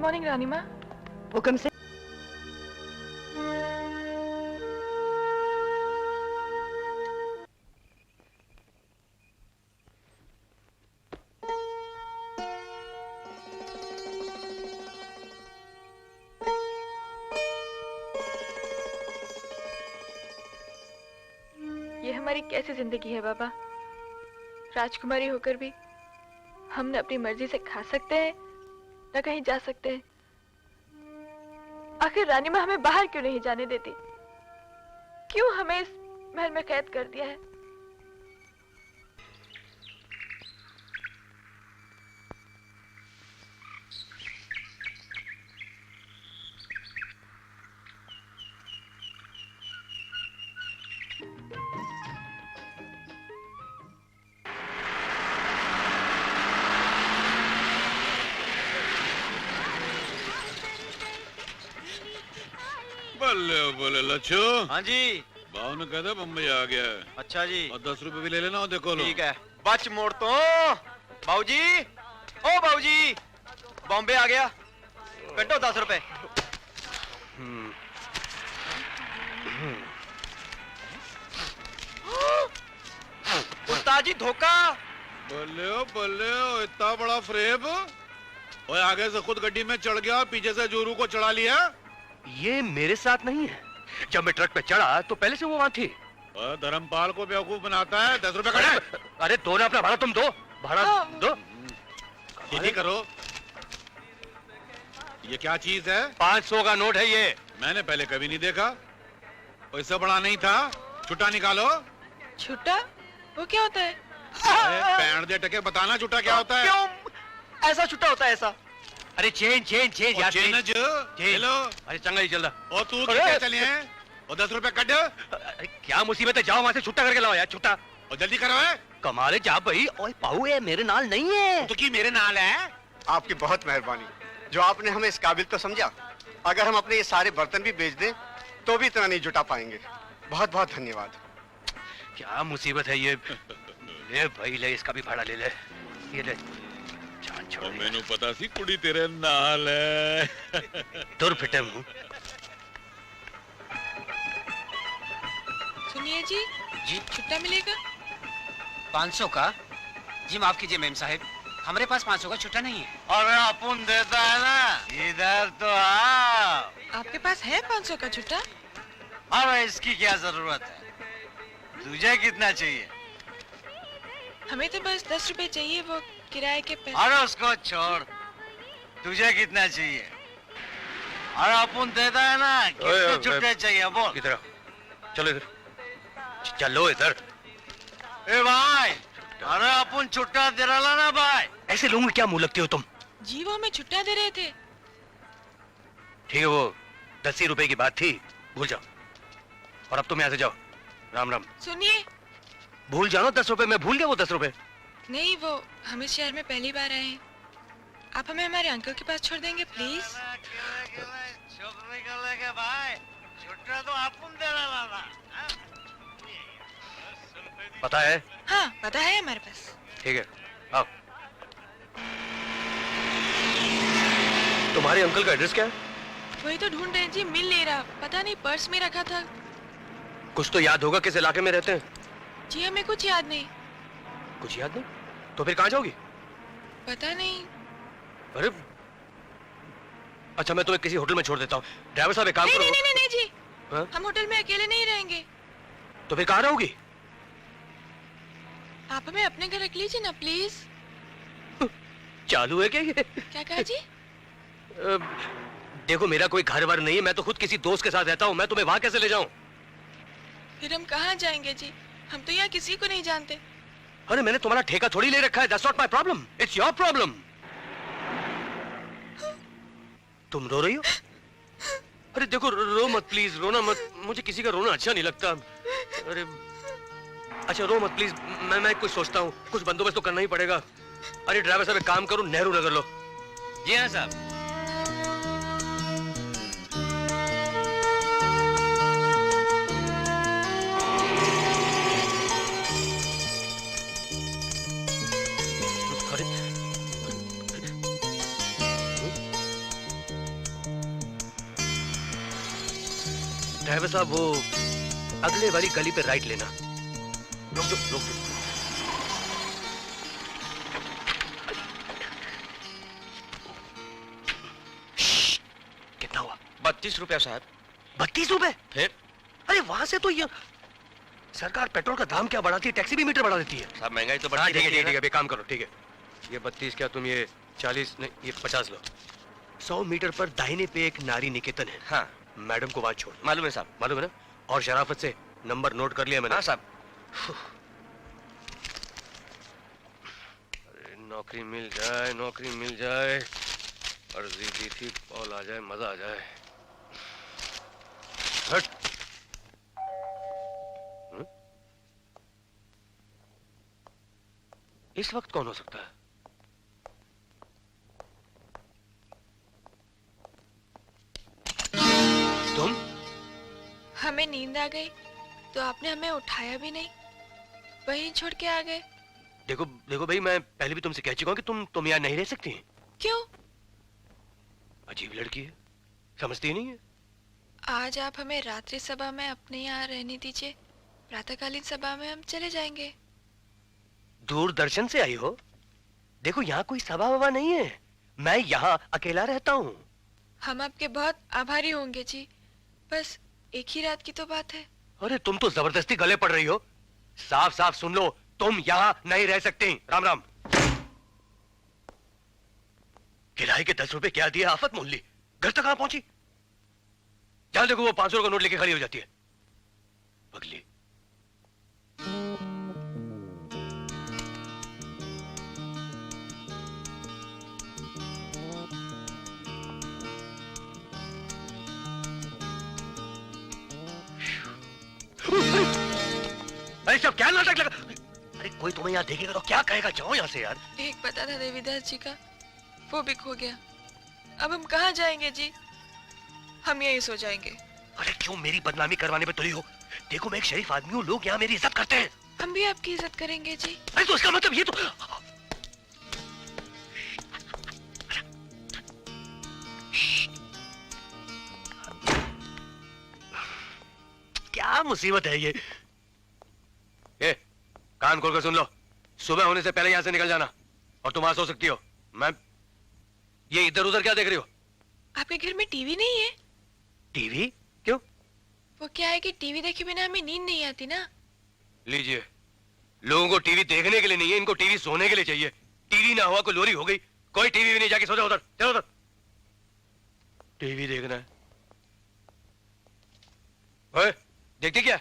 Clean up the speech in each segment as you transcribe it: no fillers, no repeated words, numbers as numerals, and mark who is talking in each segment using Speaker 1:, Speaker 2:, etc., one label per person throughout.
Speaker 1: Morning रानी माँ।
Speaker 2: हुक्म से।
Speaker 1: ये हमारी कैसी जिंदगी है बाबा? राजकुमारी होकर भी हम न अपनी मर्जी से खा सकते हैं न कहीं जा सकते हैं। आखिर रानी माँ हमें बाहर क्यों नहीं जाने देती? क्यों हमें इस महल में कैद कर दिया है?
Speaker 3: बल्ले बोले लच्छू।
Speaker 4: हाँ जी।
Speaker 3: बाबू ने कहता बम्बई आ गया है।
Speaker 4: अच्छा जी।
Speaker 3: और 10 रुपए भी ले लेना हो, देखो लो।
Speaker 4: ठीक है। बच मोड़ तो बाबूजी, ओ बाबूजी, बॉम्बे आ गया, कटो 10 रुपए। उस्ताद जी धोखा।
Speaker 3: बल्ले इतना बड़ा फ्रेब। ओए आगे से खुद गड्डी में चढ़ गया और पीछे से जोरू को चढ़ा लिया।
Speaker 5: ये मेरे साथ नहीं है। जब मैं ट्रक पे चढ़ा तो पहले से वो वहां थी।
Speaker 3: धर्मपाल को बेवकूफ बनाता है। 10 रुपए का।
Speaker 5: अरे दो ना अपना भाड़ा, तुम दो भाड़ा दो।
Speaker 3: सीधी करो। ये क्या चीज है?
Speaker 5: 500 का नोट है ये।
Speaker 3: मैंने पहले कभी नहीं देखा। इससे बड़ा नहीं था। छुट्टा निकालो।
Speaker 1: छुट्टा? वो क्या होता है?
Speaker 3: पैंट दे टके बताना छुट्टा क्या होता है?
Speaker 4: क्यों ऐसा छुट्टा होता है ऐसा?
Speaker 5: अरे चेंज यार,
Speaker 3: चेंज हेलो।
Speaker 5: अरे चंगा ही चल रहा।
Speaker 3: और तू कितने चले हैं? और 10 रुपए कट।
Speaker 5: अरे क्या मुसीबत है, जाओ वहां से छुट्टा करके लाओ यार, छुट्टा।
Speaker 3: और जल्दी करो है।
Speaker 5: कमाल है जा भाई। ओए पाऊ है मेरे नाल नहीं है।
Speaker 3: तो की मेरे नाल है।
Speaker 6: आपकी बहुत मेहरबानी जो आपने हमें इस काबिल तो समझा। अगर हम अपने ये सारे बर्तन भी बेच दें तो भी इतना नहीं जुटा पाएंगे। बहुत बहुत धन्यवाद।
Speaker 5: क्या मुसीबत है ये। ले भाई ले, इसका भी भाड़ा ले ले। ये ले, जान छोड़।
Speaker 3: मैनू पता सी कुड़ी तेरे नाल है।
Speaker 5: तुर फिटे मुंह।
Speaker 1: सुनिए जी, छुट्टा मिलेगा?
Speaker 7: 500 का? जी माफ कीजिए मेम साहिब, हमारे पास 500 का छुट्टा नहीं है।
Speaker 4: अरे अपन देता है ना, इधर तो आओ।
Speaker 1: आपके पास है 500 का छुट्टा?
Speaker 4: अरे इसकी क्या जरूरत है? तुझे कितना चाहिए?
Speaker 1: हमें तो बस 10 रुपए चाहिए, वो किराए के पैसे।
Speaker 4: अरे उसको छोड़, तुझे कितना चाहिए? अरे अपन देता है ना, कितने छुट्टे चाहिए बोल।
Speaker 5: इधर चलो, इधर चलो इधर।
Speaker 4: ए भाई, अरे अपन छुट्टा दे रहा ना भाई।
Speaker 5: ऐसे लोगों में क्या मुंह लगते हो तुम?
Speaker 1: जी वो हमें छुट्टा दे रहे थे।
Speaker 5: ठीक है, वो 10 ही रुपए की बात थी, भूल जाओ। और अब तुम यहाँ से जाओ। राम राम।
Speaker 1: सुनिए,
Speaker 5: भूल जाओ 10 रुपए, मैं भूल गया वो 10 रुपए।
Speaker 1: नहीं, वो हम इस शहर में पहली बार आए हैं। आप हमें हमारे अंकल के पास छोड़ देंगे प्लीज?
Speaker 4: भाई, छुट्टा तो अपन दे रहा था।
Speaker 5: पता है?
Speaker 1: हाँ पता है हमारे पास।
Speaker 5: ठीक है, आओ। तुम्हारे अंकल का एड्रेस क्या है?
Speaker 1: वही तो ढूंढ रहे हैं जी, मिल नहीं रहा। पता नहीं, पर्स में रखा था।
Speaker 5: कुछ तो याद होगा, किस इलाके में रहते हैं?
Speaker 1: जी हमें कुछ याद नहीं।
Speaker 5: कुछ याद नहीं? तो फिर कहाँ जाओगी?
Speaker 1: पता नहीं।
Speaker 5: अरे अच्छा, मैं तुम्हें किसी होटल में छोड़ देता हूँ। ड्राइवर साहब एक काम करो।
Speaker 1: नहीं जी,
Speaker 5: हाँ?
Speaker 1: हम होटल में अकेले नहीं रहेंगे।
Speaker 5: तो फिर कहाँ रहोगी?
Speaker 1: आप हमें अपने घर रख लीजिए ना प्लीज।
Speaker 5: चालू है क्या ये?
Speaker 1: क्या कहा जी?
Speaker 5: देखो मेरा कोई घर वर नहीं है, मैं तो खुद किसी दोस्त के साथ रहता हूँ। मैं तुम्हें वहां कैसे ले जाऊं?
Speaker 1: फिर हम कहाँ जाएंगे जी? हम तो यहाँ किसी को नहीं जानते।
Speaker 5: अरे मैंने तुम्हारा ठेका थोड़ी ले रखा है। That's not my problem. It's your problem. तुम रो रही हो? अरे देखो, रो मत प्लीज, रोना मत। मुझे किसी का रोना अच्छा नहीं लगता। अरे अच्छा रो मत प्लीज। मैं कुछ सोचता हूँ, कुछ बंदोबस्त तो करना ही पड़ेगा। अरे ड्राइवर साहब एक काम करो, नेहरू नगर लो।
Speaker 7: जी हाँ साहब।
Speaker 5: ड्राइवर साहब वो अगले वाली गली पे राइट लेना। रोक दो, रोक दो। कितना हुआ?
Speaker 2: 32 रुपया साहब।
Speaker 5: 32 रुपए?
Speaker 2: फिर
Speaker 5: अरे वहां से तो ये सरकार पेट्रोल का दाम क्या बढ़ाती है, टैक्सी भी मीटर बढ़ा देती है।
Speaker 2: साहब महंगाई तो
Speaker 5: हाँ,
Speaker 2: बढ़ती
Speaker 5: ठीक है,
Speaker 2: रहती
Speaker 5: ठीक है,
Speaker 2: है
Speaker 5: ठीक है, काम करो, ठीक है। ये 32 क्या, तुम ये 40 नहीं, ये 50 लो। 100 मीटर पर दाहिने पे एक नारी निकेतन है।
Speaker 2: हाँ
Speaker 5: मैडम को वहां छोड़।
Speaker 2: मालूम है साहब।
Speaker 5: मालूम है ना? और शराफत से नंबर नोट कर लिया मैंने।
Speaker 2: हाँ साहब।
Speaker 5: अरे नौकरी मिल जाए, नौकरी मिल जाए। अर्जी दी थी, कॉल आ जाए, मजा आ जाए। हट। इस वक्त कौन हो सकता है? तुम?
Speaker 1: हमें नींद आ गई तो आपने हमें उठाया भी नहीं, वहीं छोड़ के आ गए।
Speaker 5: देखो देखो भाई, मैं पहले भी तुमसे कह चुका हूं कि तुम यहाँ नहीं रह सकती हैं।
Speaker 1: क्यों?
Speaker 5: अजीब लड़की है, समझती नहीं है।
Speaker 1: आज आप हमें रात्रि सभा में अपने यहाँ रहने दीजिए, प्रातःकालीन सभा में हम चले जाएंगे।
Speaker 5: दूरदर्शन से आई हो? देखो यहाँ कोई सभा वभा नहीं है, मैं यहाँ अकेला रहता हूँ।
Speaker 1: हम आपके बहुत आभारी होंगे जी, बस एक ही रात की तो बात है।
Speaker 5: अरे तुम तो जबरदस्ती गले पड़ रही हो। साफ साफ सुन लो, तुम यहाँ नहीं रह सकती। राम राम। किराए के 10 रुपए क्या दिए, आफत मोल ली। घर तक कहां पहुंची? जहां देखो वो 500 का नोट लेके खड़ी हो जाती है, पगली। अरे सब क्या नाटक लगा? अरे कोई तुम्हें यहाँ देखेगा तो क्या कहेगा? जाओ यहाँ से यार।
Speaker 1: एक पता था देवीदास जी का, वो भी खो गया। अब हम कहाँ जाएंगे जी? हम यहीं सो जाएंगे।
Speaker 5: अरे क्यों मेरी बदनामी करवाने पे तुली हो? देखो मैं एक शरीफ आदमी हूँ, लोग यहाँ मेरी इज्जत करते हैं।
Speaker 1: हम भी आपकी इज्जत करेंगे जी।
Speaker 5: अरे तो इसका मतलब ये तो क्या मुसीबत है ये? कान खोल कर सुन लो, सुबह होने से पहले यहाँ से निकल जाना। और तुम आ सो सकती हो। मैं ये इधर उधर क्या देख रही हो?
Speaker 1: आपके घर में टीवी नहीं है?
Speaker 5: टीवी? क्यों?
Speaker 1: वो क्या है कि टीवी देखे बिना हमें नींद नहीं आती ना।
Speaker 5: लीजिए, लोगों को टीवी देखने के लिए नहीं है, इनको टीवी सोने के लिए चाहिए। टीवी ना हुआ कोई लोरी हो गई। कोई टीवी भी नहीं, जाके सो जाओ उधर, चलो उधर। टीवी देखना है? ओए, देखती क्या?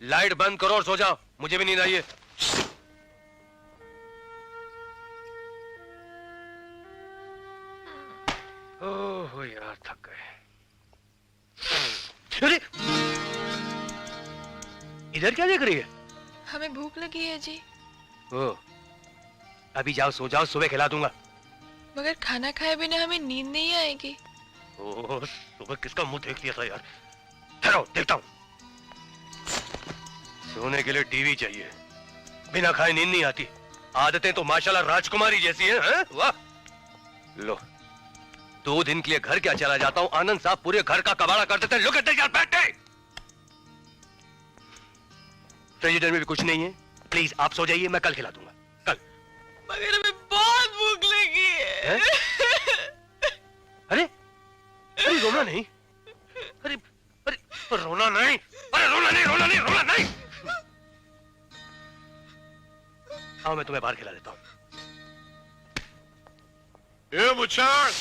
Speaker 5: लाइट बंद करो और सो जाओ, मुझे भी नींद आई है। ओह यार, थक गए। अरे इधर क्या देख रही है?
Speaker 1: हमें भूख लगी है जी।
Speaker 5: ओ, अभी जाओ सो जाओ, सुबह खिला दूंगा।
Speaker 1: मगर खाना खाए बिना हमें नींद नहीं आएगी।
Speaker 5: ओह, सुबह किसका मुंह देख लिया था यार। ठहरो, देखता हूँ। सोने के लिए टीवी चाहिए, बिना खाए नींद नहीं आती। आदतें तो माशाल्लाह राजकुमारी जैसी हैं, वाह। लो, 2 दिन के लिए घर क्या चला जाता हूँ, आनंद साहब पूरे घर का कबाड़ा कर देते हैं। लुक एट दिस यार, बैठे। फ्रिजर में भी कुछ नहीं है। प्लीज आप सो जाइए, मैं कल खिला दूंगा, कल।
Speaker 1: मगर हमें बहुत भूख लगी है।
Speaker 5: अरे अरे रोना नहीं, अरे अरे रोना नहीं, अरे रोना नहीं, रोना नहीं, रोना नहीं। आओ मैं तुम्हें बाहर खिला देता हूँ।
Speaker 3: ए मुच्छर,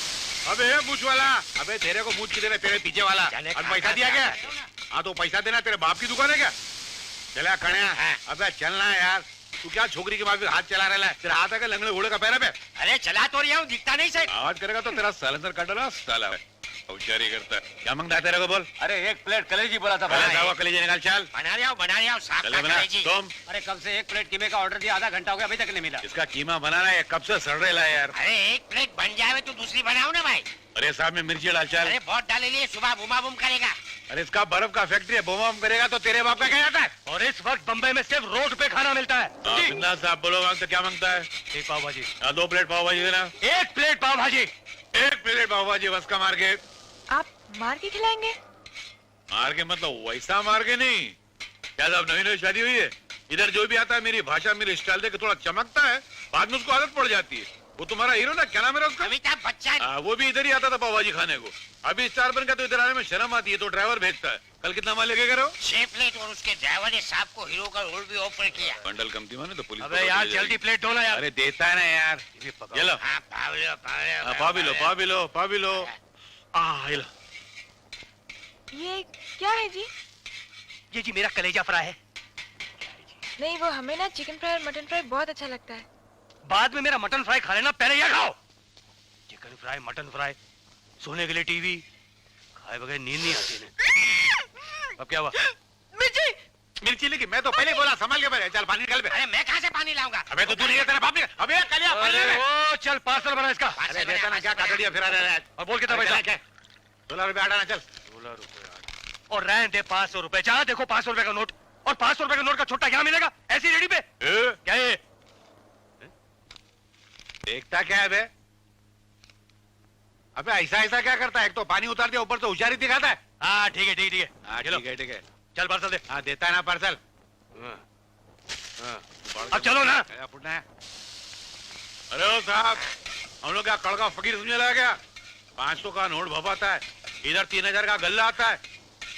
Speaker 3: अबे ए मूछ वाला, अबे तेरे को मूछ किधर है? तेरे पीछे वाला। अब पैसा दिया क्या? हाँ तो पैसा देना, तेरे बाप की दुकान है क्या? चला कन्या, अबे चलना है यार। तू क्या छोकरी के बाप हाथ चला रहा है? तेरा हाथ है क्या लंगड़े घोड़े का पैर पे?
Speaker 7: अरे चला तो रहा हूँ, दिखता नहीं सर।
Speaker 3: आवाज करेगा तो तेरा सालेंसर काट डाला साला। होशियारी करता है। क्या मांगता है तेरे को, बोल?
Speaker 4: अरे 1 प्लेट कलेजी बोला था।
Speaker 3: पहले जाओ कलेजे निकाल, चल।
Speaker 7: बना रहा हूँ साफ
Speaker 3: चले बना तुम।
Speaker 7: अरे कब से 1 प्लेट कीमे का ऑर्डर दिया, आधा घंटा हो गया, अभी तक नहीं मिला।
Speaker 3: इसका कीमा बनाना है, कब से सड़ रहा है यार।
Speaker 7: अरे 1 प्लेट बन जाए तो दूसरी बनाओ ना भाई।
Speaker 3: अरे साहब में मिर्ची डाल, चल।
Speaker 7: अरे बहुत डाले लिए, सुबह बुमा बुम करेगा।
Speaker 3: अरे इसका बर्फ का फैक्ट्री है, बोम करेगा तो तेरे बाप का क्या जाता है?
Speaker 5: और इस वक्त बंबई में सिर्फ रोड पे खाना मिलता है।
Speaker 3: बिंदा साहब बोलो, मांगते क्या मांगता है?
Speaker 5: 1 पाव भाजी।
Speaker 3: 2 प्लेट पाव भाजी देना।
Speaker 5: 1 प्लेट पाव भाजी।
Speaker 3: 1 प्लेट पाव भाजी बस का मार के।
Speaker 1: आप मार के खिलाएंगे?
Speaker 3: मार के मतलब वैसा मार के नहीं। क्या साहब नई नई शादी हुई है, इधर जो भी आता है मेरी भाषा मेरी स्टाइल देख के थोड़ा चमकता है, बाद में उसको आदत पड़ जाती है। वो तुम्हारा हीरो ना, क्या नाम है उसका?
Speaker 7: अमिताभ बच्चन।
Speaker 3: वो भी इधर ही आता था पाव भाजी खाने को। अभी स्टार बन का तो इधर आने में शर्म आती है, तो ड्राइवर भेजता है। कल कितना माल लेके गए हो?
Speaker 7: 6 प्लेट और उसके ड्राइवर ने साहब को हीरो का रोल भी ऑफर किया।
Speaker 3: बंडल कमती माने तो पुलिस।
Speaker 5: अबे यार जल्दी प्लेट धो ना यार।
Speaker 3: अरे देता है ना यार। ये लो
Speaker 7: हाँ, पाव लो,
Speaker 3: पा भी लो।
Speaker 5: ये लो।
Speaker 1: ये क्या है जी?
Speaker 5: ये जी मेरा कलेजा फ्राई है।
Speaker 1: नहीं, वो हमें ना चिकन फ्राई और मटन फ्राई बहुत अच्छा लगता है।
Speaker 5: बाद में मेरा मटन फ्राई खा लेना, पहले ये खाओ। चिकन फ्राई, मटन फ्राई, सोने के लिए टीवी, खाए बगैर नींद नहीं आती ने। अब क्या हुआ?
Speaker 3: मिर्ची लेके मैं तो पहले बोला संभाल के बैठ, चल पानी निकाल बे।
Speaker 7: अरे मैं कहाँ से पानी लाऊंगा?
Speaker 3: अबे तो तू नहीं है, तेरा बाप नहीं। अबे कलिया
Speaker 5: अरे वो चल पार्सल बना इसका।
Speaker 3: अरे देता ना, क्या काकड़िया फिरा रहा है।
Speaker 5: और बोल कितना पैसा?
Speaker 3: $16 आटा ना, चल।
Speaker 5: 16 रुपए और रहने दे 500 रुपए। जहाँ देखो 500 रुपए का नोट, और 500 रुपए का नोट का छुट्टा क्या मिलेगा ऐसी रेडी पे? क्या ये?
Speaker 3: देखता क्या है बे? अबे ऐसा क्या करता है? एक तो पानी उतार दिया, ऊपर से होशियारी दिखाता है।
Speaker 5: हाँ ठीक है ठीक है
Speaker 3: हाँ ठीक है।
Speaker 5: चल पार्सल दे।
Speaker 3: हाँ देता है ना पार्सल।
Speaker 5: अब चलो ना।
Speaker 3: फुटना है। अरे ओ साहब, हम लोग क्या कड़का फकीर समझे लगा क्या? 500 का नोट भपाता है, इधर 3000 का गल्ला आता है।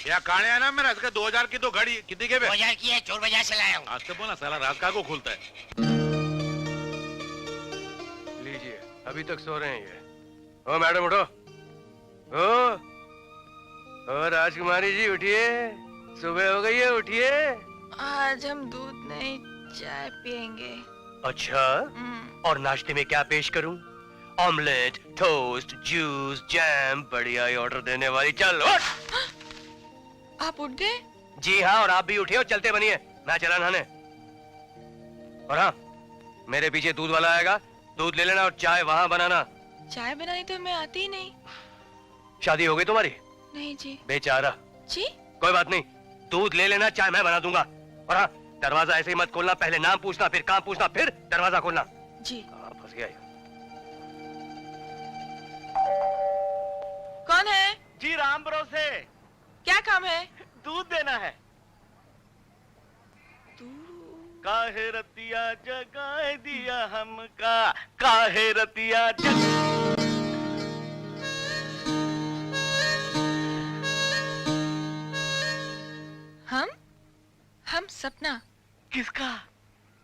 Speaker 3: या काने है ना मेरा, इसके 2000 की तो घड़ी कितनी के बे?
Speaker 7: 2000 की है, चोर बाजार से लाया हूँ।
Speaker 3: आज से बोला साला रात का को खुलता है।
Speaker 5: लीजिए, अभी तक सो रहे हैं ये। ओ मैडम उठो। ओ राजकुमारी जी उठिए, सुबह हो गई है, उठिए।
Speaker 1: आज हम दूध नहीं चाय पियेंगे।
Speaker 5: अच्छा, और नाश्ते में क्या पेश करूं? ऑमलेट, टोस्ट, जूस, जैम, बढ़िया ही ऑर्डर देने वाली। चल उठ।
Speaker 1: आप उठ गए?
Speaker 5: जी हाँ, और आप भी उठिए और चलते बनिए, मैं चला नहाने। और हाँ, मेरे पीछे दूध वाला आएगा, दूध ले लेना और चाय वहाँ बनाना।
Speaker 1: चाय बनानी तो मैं आती ही नहीं।
Speaker 5: शादी हो गई तुम्हारी?
Speaker 1: नहीं जी।
Speaker 5: बेचारा।
Speaker 1: जी?
Speaker 5: कोई बात नहीं, दूध ले लेना, चाय मैं बना दूंगा। और हाँ, दरवाजा ऐसे ही मत खोलना, पहले नाम पूछना, फिर काम पूछना, फिर दरवाजा खोलना।
Speaker 1: जी।
Speaker 5: फंस गया ये।
Speaker 1: कौन है?
Speaker 5: जी राम भरोसे।
Speaker 1: क्या काम है?
Speaker 5: दूध देना है। काहे रतिया जगाए दिया हमका, काहे रतिया
Speaker 1: हम सपना।
Speaker 5: किसका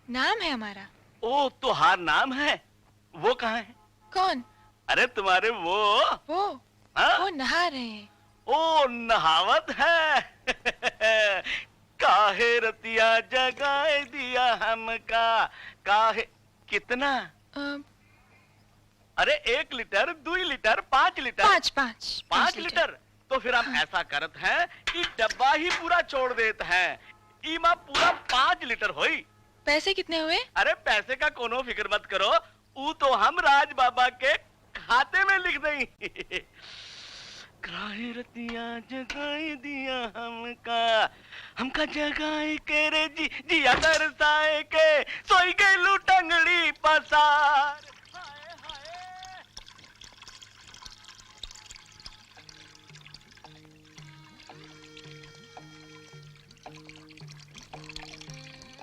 Speaker 1: नाम है हमारा।
Speaker 5: ओ तुहार नाम है? वो कहाँ है?
Speaker 1: कौन?
Speaker 5: अरे तुम्हारे वो हाँ?
Speaker 1: वो नहा रहे हैं।
Speaker 5: ओ नहावत है। काहे रतिया जगाए दिया हमका, काहे। कितना? अरे 1 लीटर, 2 लीटर, 5 लीटर? 5 लीटर। तो फिर हम ऐसा करत हैं कि डब्बा ही पूरा छोड़ देते हैं, इमा पूरा 5 लीटर होई।
Speaker 1: पैसे कितने हुए?
Speaker 5: अरे पैसे का कोनो फिक्र मत करो, वो तो हम राज बाबा के खाते में लिख दें। काहे रतिया जगाए दिया हमका जगाए के रे जी जिया तरसाए के, सोई गई टंगड़ी पसार।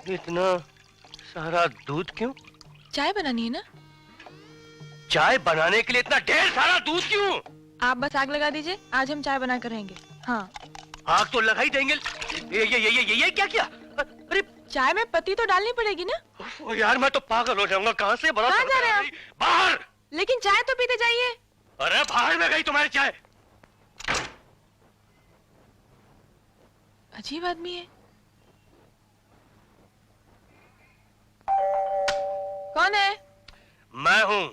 Speaker 5: इतना सारा दूध क्यों?
Speaker 1: चाय बनानी है ना?
Speaker 5: चाय बनाने के लिए इतना ढेर सारा दूध क्यों?
Speaker 1: आप बस आग लगा दीजिए, आज हम चाय बना कर रहेंगे। हाँ।
Speaker 5: आग तो लगा ही देंगे। ये क्या किया? अरे
Speaker 1: चाय में पत्ती तो डालनी पड़ेगी ना?
Speaker 5: ओ यार मैं तो पागल हो जाऊंगा, कहाँ से बना?
Speaker 1: कहाँ जा रहे हैं आप?
Speaker 5: बाहर।
Speaker 1: लेकिन चाय तो पीते जाइए।
Speaker 5: अरे बाहर में गई तुम्हारी चाय।
Speaker 1: अजीब आदमी है। कौन है?
Speaker 5: मैं हूँ।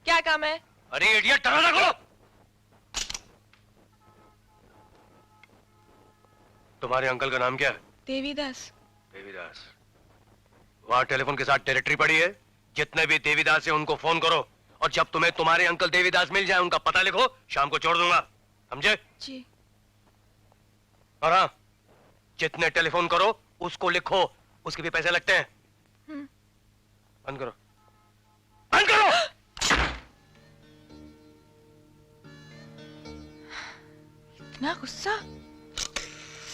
Speaker 1: क्या काम है?
Speaker 5: अरे इडियट, दरवाजा खोलो। तुम्हारे अंकल का नाम क्या है?
Speaker 1: देवीदास।
Speaker 5: देवीदास। वहाँ टेलीफोन के साथ टेरिटरी पड़ी है, जितने भी देवीदास है उनको फोन करो, और जब तुम्हें तुम्हारे अंकल देवीदास मिल जाए उनका पता लिखो, शाम को छोड़ दूंगा, समझे?
Speaker 1: जी।
Speaker 5: और हाँ, जितने टेलीफोन करो उसको लिखो, उसके भी पैसे लगते हैं। बंद करो, बंद करो।
Speaker 1: इतना गुस्सा?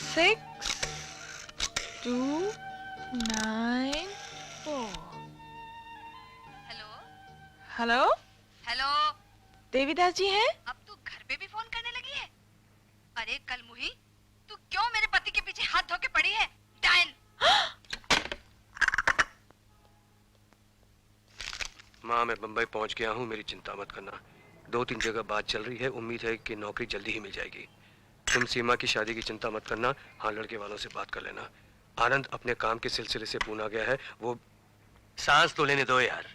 Speaker 1: 629
Speaker 2: हेलो
Speaker 1: हेलो
Speaker 2: हेलो।
Speaker 1: देवीदास जी हैं?
Speaker 2: अब तू घर पे भी फोन करने लगी है? अरे कल मुही, तू क्यों मेरे पति के पीछे हाथ धो के पड़ी है? डायन।
Speaker 5: माँ, मैं बम्बई पहुंच गया हूँ, मेरी चिंता मत करना। 2-3 जगह बात चल रही है, उम्मीद है कि नौकरी जल्दी ही मिल जाएगी। तुम सीमा की शादी की चिंता मत करना। हाँ, लड़के वालों से बात कर लेना। आनंद अपने काम के सिलसिले से पूना गया है। वो सांस तो लेने दो यार,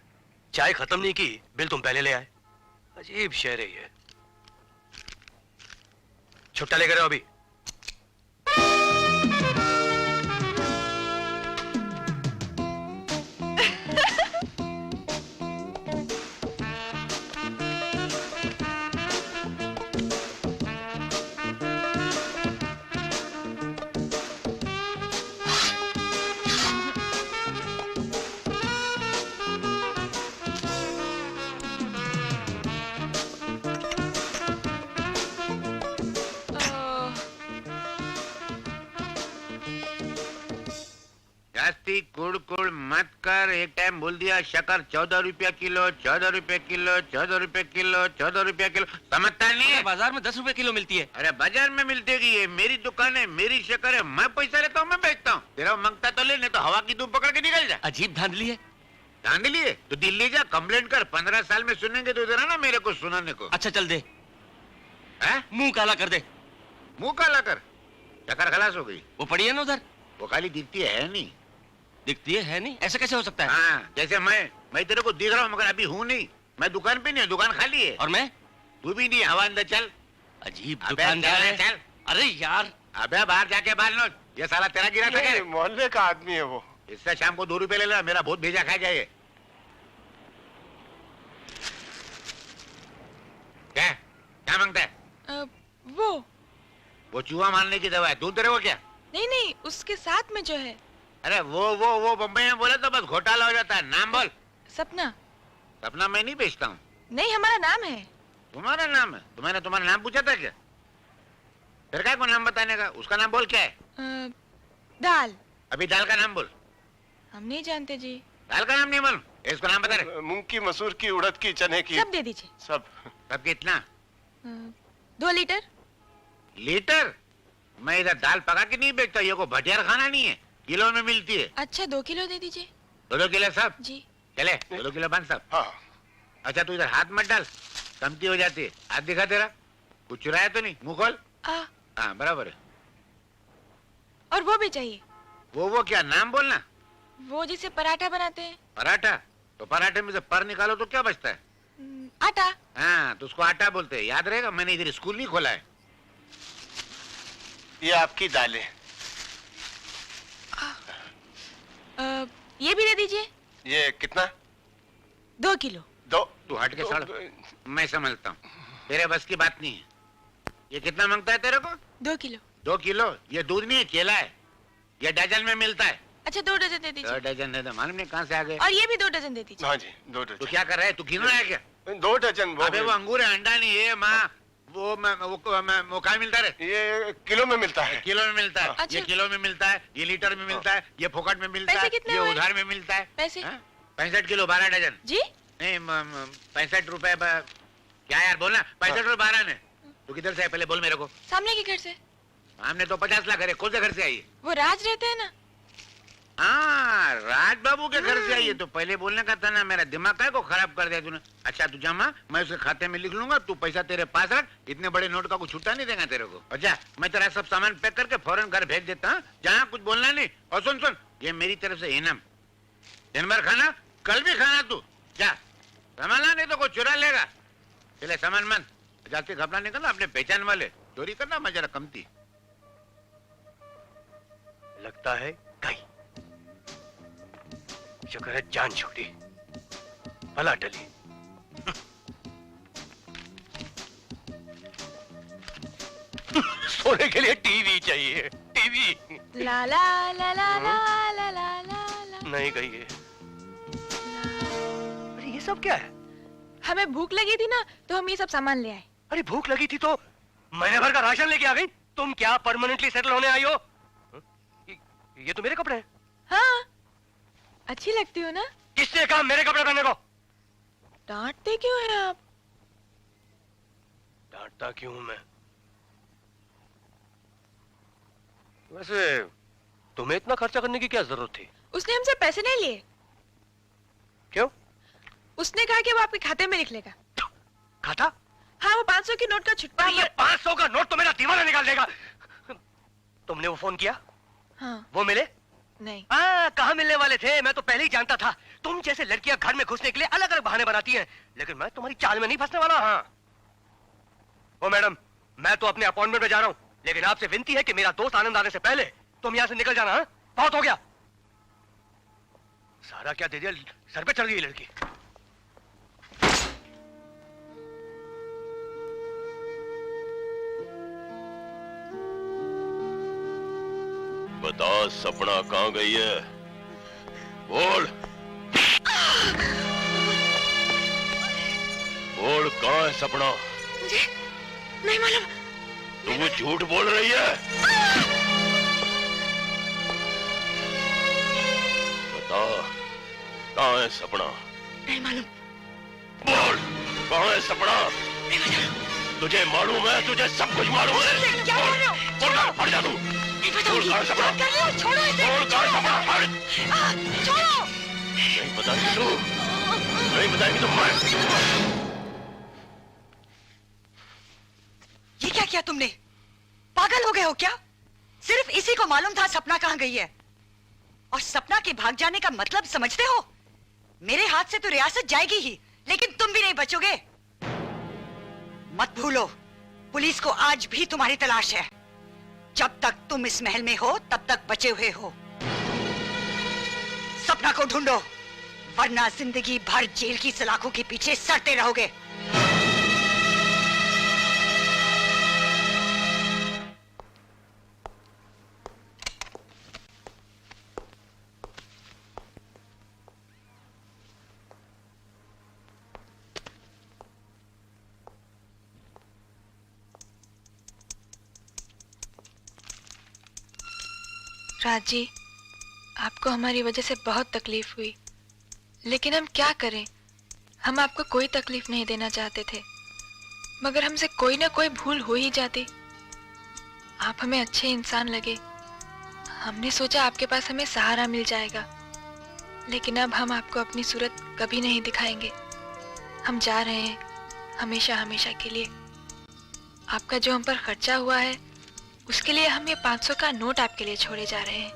Speaker 5: चाय खत्म नहीं की, बिल तुम पहले ले आए। अजीब शहर है ये। छुट्टा लेकर आओ अभी।
Speaker 3: जास्ती कुड़ मत कर। एक टाइम बोल दिया शक्कर 14 रुपया किलो, 14 रुपया किलो, 14 रुपया किलो, 14 रुपया किलो। समझता नहीं है?
Speaker 5: बाजार में 10 रुपए किलो मिलती है।
Speaker 3: अरे बाजार में मिलती है, मेरी दुकान है, मेरी शक्कर है, मैं पैसा लेता हूँ, मैं बेचता हूँ। तेरा मंगता तो ले, नहीं तो हवा की धूप पकड़ के निकल जा।
Speaker 5: अजीब धांधली है।
Speaker 3: धांधली है तो दिल्ली जा, कंप्लेंट कर। 15 साल में सुनेंगे तो इधर ना मेरे को सुनाने को।
Speaker 5: अच्छा चल दे,
Speaker 3: है?
Speaker 5: मुंह काला कर दे।
Speaker 3: मुंह काला कर? शक्कर खलास हो गई।
Speaker 5: वो पड़ी है ना उधर।
Speaker 3: वो खाली दिखती है नहीं।
Speaker 5: दिखती है नहीं? ऐसा कैसे हो सकता है?
Speaker 3: हाँ, जैसे मैं तेरे को दिख रहा हूँ मगर अभी हूँ नहीं। मैं दुकान पे नहीं हूँ, दुकान खाली है।
Speaker 5: और मैं?
Speaker 3: तू भी नहीं, हवा अंदर चल।
Speaker 5: अजीब
Speaker 3: अबे
Speaker 5: दुकानदार
Speaker 3: चल,
Speaker 5: है।
Speaker 3: चल।
Speaker 5: अरे यार,
Speaker 3: अबे बाहर जाके बाल लो। ये साला तेरा गिरा था क्या?
Speaker 6: मोहल्ले का आदमी है वो।
Speaker 3: इससे शाम को 2 रुपए ले लेना, मेरा बहुत भेजा खा जाए। क्या मांगता है? वो चूहा मारने की दवा है। दूध तेरे को क्या?
Speaker 1: नहीं, उसके साथ में जो है।
Speaker 3: अरे वो बम्बई में बोले तो बस घोटाला हो जाता है। नाम बोल।
Speaker 1: सपना।
Speaker 3: सपना मैं नहीं बेचता हूँ।
Speaker 1: नहीं, हमारा नाम है।
Speaker 3: तुम्हारा नाम है? तुम्हारा नाम पूछा था क्या? फिर क्या को नाम बताने का? उसका नाम बोल। क्या है?
Speaker 1: दाल।
Speaker 3: अभी दाल का नाम बोल।
Speaker 1: हम नहीं जानते जी।
Speaker 3: दाल का नाम नहीं मालूम? इसको नाम बता रहे।
Speaker 6: मूंग की, मसूर की, उड़द की, चने की।
Speaker 1: सब दे दीजिए।
Speaker 6: सब।
Speaker 3: सब कितना?
Speaker 1: 2 लीटर।
Speaker 3: लीटर? मैं इधर दाल पका के नहीं बेचता, ये को भटियार खाना नहीं है, किलो में मिलती है।
Speaker 1: अच्छा 2 किलो दे दीजिए।
Speaker 3: 2 किलो सब?
Speaker 1: जी।
Speaker 3: चले 2 किलो बन सब।
Speaker 6: हाँ।
Speaker 3: अच्छा तू इधर हाथ मत डाल, कमती हो जाती है। हाथ दिखा तेरा, कुछ चुराया तो नहीं? मुंह खोल। हाँ बराबर है।
Speaker 1: और वो भी चाहिए।
Speaker 3: वो क्या? नाम बोलना।
Speaker 1: वो जिसे पराठा बनाते हैं।
Speaker 3: पराठा? तो पराठे में से पर निकालो तो क्या बचता है?
Speaker 1: आटा।
Speaker 3: हाँ तो उसको आटा बोलते हैं, याद रहेगा। मैंने इधर स्कूल नहीं खोला है।
Speaker 6: ये आपकी दालें।
Speaker 1: ये भी दे दीजिए।
Speaker 6: ये कितना?
Speaker 1: 2 किलो।
Speaker 6: 2।
Speaker 3: तू हट के सड़, मैं समझता हूँ, तेरे बस की बात नहीं है। ये कितना मांगता है तेरे को?
Speaker 1: 2 किलो।
Speaker 3: 2 किलो? ये दूध नहीं है, केला है। ये डजन में मिलता है।
Speaker 1: अच्छा 2 डजन दे
Speaker 3: 2
Speaker 1: दीजिए।
Speaker 3: डजन दे दो। मालूम नहीं कहाँ से आ गए।
Speaker 1: और ये भी 2 डजन दे दीजिए।
Speaker 6: हाँ जी, 2
Speaker 3: तू
Speaker 6: डजन।
Speaker 3: क्या कर रहा है? तू गिन रहा है क्या?
Speaker 6: 2 डजन।
Speaker 3: अबे वो अंगूर है, अंडा नहीं है। माँ वो कहाँ मिलता है?
Speaker 6: ये किलो में मिलता है।
Speaker 3: किलो में मिलता है।
Speaker 1: अच्छा।
Speaker 3: ये किलो में मिलता है, ये लीटर में मिलता है, ये फोकट में मिलता
Speaker 1: पैसे
Speaker 3: है,
Speaker 1: कितने
Speaker 3: ये
Speaker 1: हुए?
Speaker 3: उधार में मिलता है।
Speaker 1: पैसे?
Speaker 3: 65 किलो 12 डजन।
Speaker 1: जी।
Speaker 3: नहीं 65 रुपए। क्या यार बोलना? 65 रुपए 12 ने। तू किधर से है पहले बोल मेरे को।
Speaker 1: सामने के घर से।
Speaker 3: हमने तो 50 लाख है। कौन से घर से आई?
Speaker 1: वो राज रहते हैं ना।
Speaker 3: हाँ राज बाबू के घर से आई है। तो पहले बोलने का था ना, मेरा दिमाग का को खराब कर दिया तूने। अच्छा तू जमा, मैं उसके खाते में लिख लूंगा, तू पैसा तेरे पास रख। इतने बड़े नोट का कुछ छुट्टा नहीं देगा तेरे को। अच्छा मैं तेरा सब सामान पैक करके फौरन घर भेज देता हूँ। जहाँ कुछ बोलना नहीं। और सुन, ये मेरी तरफ से इनाम। दिन भर खाना, कल भी खाना तू। जा संभालना, नहीं तो कोई चुरा लेगा। चले सामान मन जाते घबरा निकलना। अपने पहचान वाले चोरी करना मैं जरा कमती।
Speaker 5: लगता है गई। शुक्र है जान छूटी, भला टली। सोने के लिए टीवी चाहिए, टीवी।
Speaker 1: ला ला ला ला ला ला ला ला।
Speaker 5: नहीं गई है। अरे ये सब क्या है?
Speaker 1: हमें भूख लगी थी ना, तो हम ये सब सामान ले आए।
Speaker 5: अरे भूख लगी थी तो महीने भर का राशन लेके आ गई। तुम क्या परमानेंटली सेटल होने आई हो? ये तो मेरे कपड़े हैं।
Speaker 1: हाँ, अच्छी लगती हो ना?
Speaker 5: किसने कहा मेरे कपड़े पहनने को?
Speaker 1: डांटते क्यों हैं आप?
Speaker 5: डांटता क्यों मैं? वैसे तुम्हें इतना खर्चा करने की क्या जरूरत थी?
Speaker 1: उसने हमसे पैसे नहीं लिए।
Speaker 5: क्यों?
Speaker 1: उसने कहा कि वो आपके खाते में लिख लेगा।
Speaker 5: खाता?
Speaker 1: हाँ, वो 500 की नोट का छुट्टा।
Speaker 5: ये 500 का नोट तो मेरा दीवाना निकाल देगा। तुमने वो फोन किया?
Speaker 1: हाँ।
Speaker 5: वो मिले?
Speaker 1: नहीं।
Speaker 5: कहाँ मिलने वाले थे? मैं तो पहले ही जानता था। तुम जैसे लड़कियां घर में घुसने के लिए अलग अलग बहाने बनाती हैं, लेकिन मैं तुम्हारी चाल में नहीं फंसने वाला। हाँ। ओ मैडम, मैं तो अपने अपॉइंटमेंट में जा रहा हूँ, लेकिन आपसे विनती है कि मेरा दोस्त आनंद आने से पहले तुम यहाँ से निकल जाना। हाँ? बहुत हो गया। सारा क्या दे दिया, सर पे चढ़ गई लड़की।
Speaker 8: बता सपना कहाँ गई है? बोल बोल, कहाँ है सपना?
Speaker 1: मुझे नहीं मालूम।
Speaker 8: तू झूठ बोल रही है। बता कहाँ है सपना?
Speaker 1: नहीं मालूम।
Speaker 8: बोल कहाँ है सपना?
Speaker 1: नहीं मालूम।
Speaker 8: तुझे मालूम है? तुझे सब कुछ मालूम है?
Speaker 1: क्या बोल रहे हो?
Speaker 8: बोल फट जा तू।
Speaker 1: नहीं बताऊंगी।
Speaker 8: बोल कहाँ है सपना?
Speaker 1: क्या कर रहे हो? छोड़ो इसे।
Speaker 8: बोल कहाँ है सपना?
Speaker 1: छोड़ो।
Speaker 8: नहीं बताएगी तू, नहीं बताएगी तो मैं।
Speaker 2: ये क्या किया तुमने? पागल हो गए हो क्या? सिर्फ इसी को मालूम था सपना कहाँ गई है, और सपना के भाग जाने का मतलब समझते हो? मेरे हाथ से तो रियासत जाएगी ही, लेकिन तुम भी नहीं बचोगे। मत भूलो, पुलिस को आज भी तुम्हारी तलाश है। जब तक तुम इस महल में हो तब तक बचे हुए हो। सपना को ढूंढो, वरना जिंदगी भर जेल की सलाखों के पीछे सड़ते रहोगे।
Speaker 1: राज जी, आपको हमारी वजह से बहुत तकलीफ हुई, लेकिन हम क्या करें? हम आपको कोई तकलीफ नहीं देना चाहते थे, मगर हमसे कोई ना कोई भूल हो ही जाती। आप हमें अच्छे इंसान लगे, हमने सोचा आपके पास हमें सहारा मिल जाएगा, लेकिन अब हम आपको अपनी सूरत कभी नहीं दिखाएंगे। हम जा रहे हैं हमेशा हमेशा के लिए। आपका जो हम पर खर्चा हुआ है, उसके लिए हम ये 500 का नोट आपके लिए छोड़े जा रहे हैं।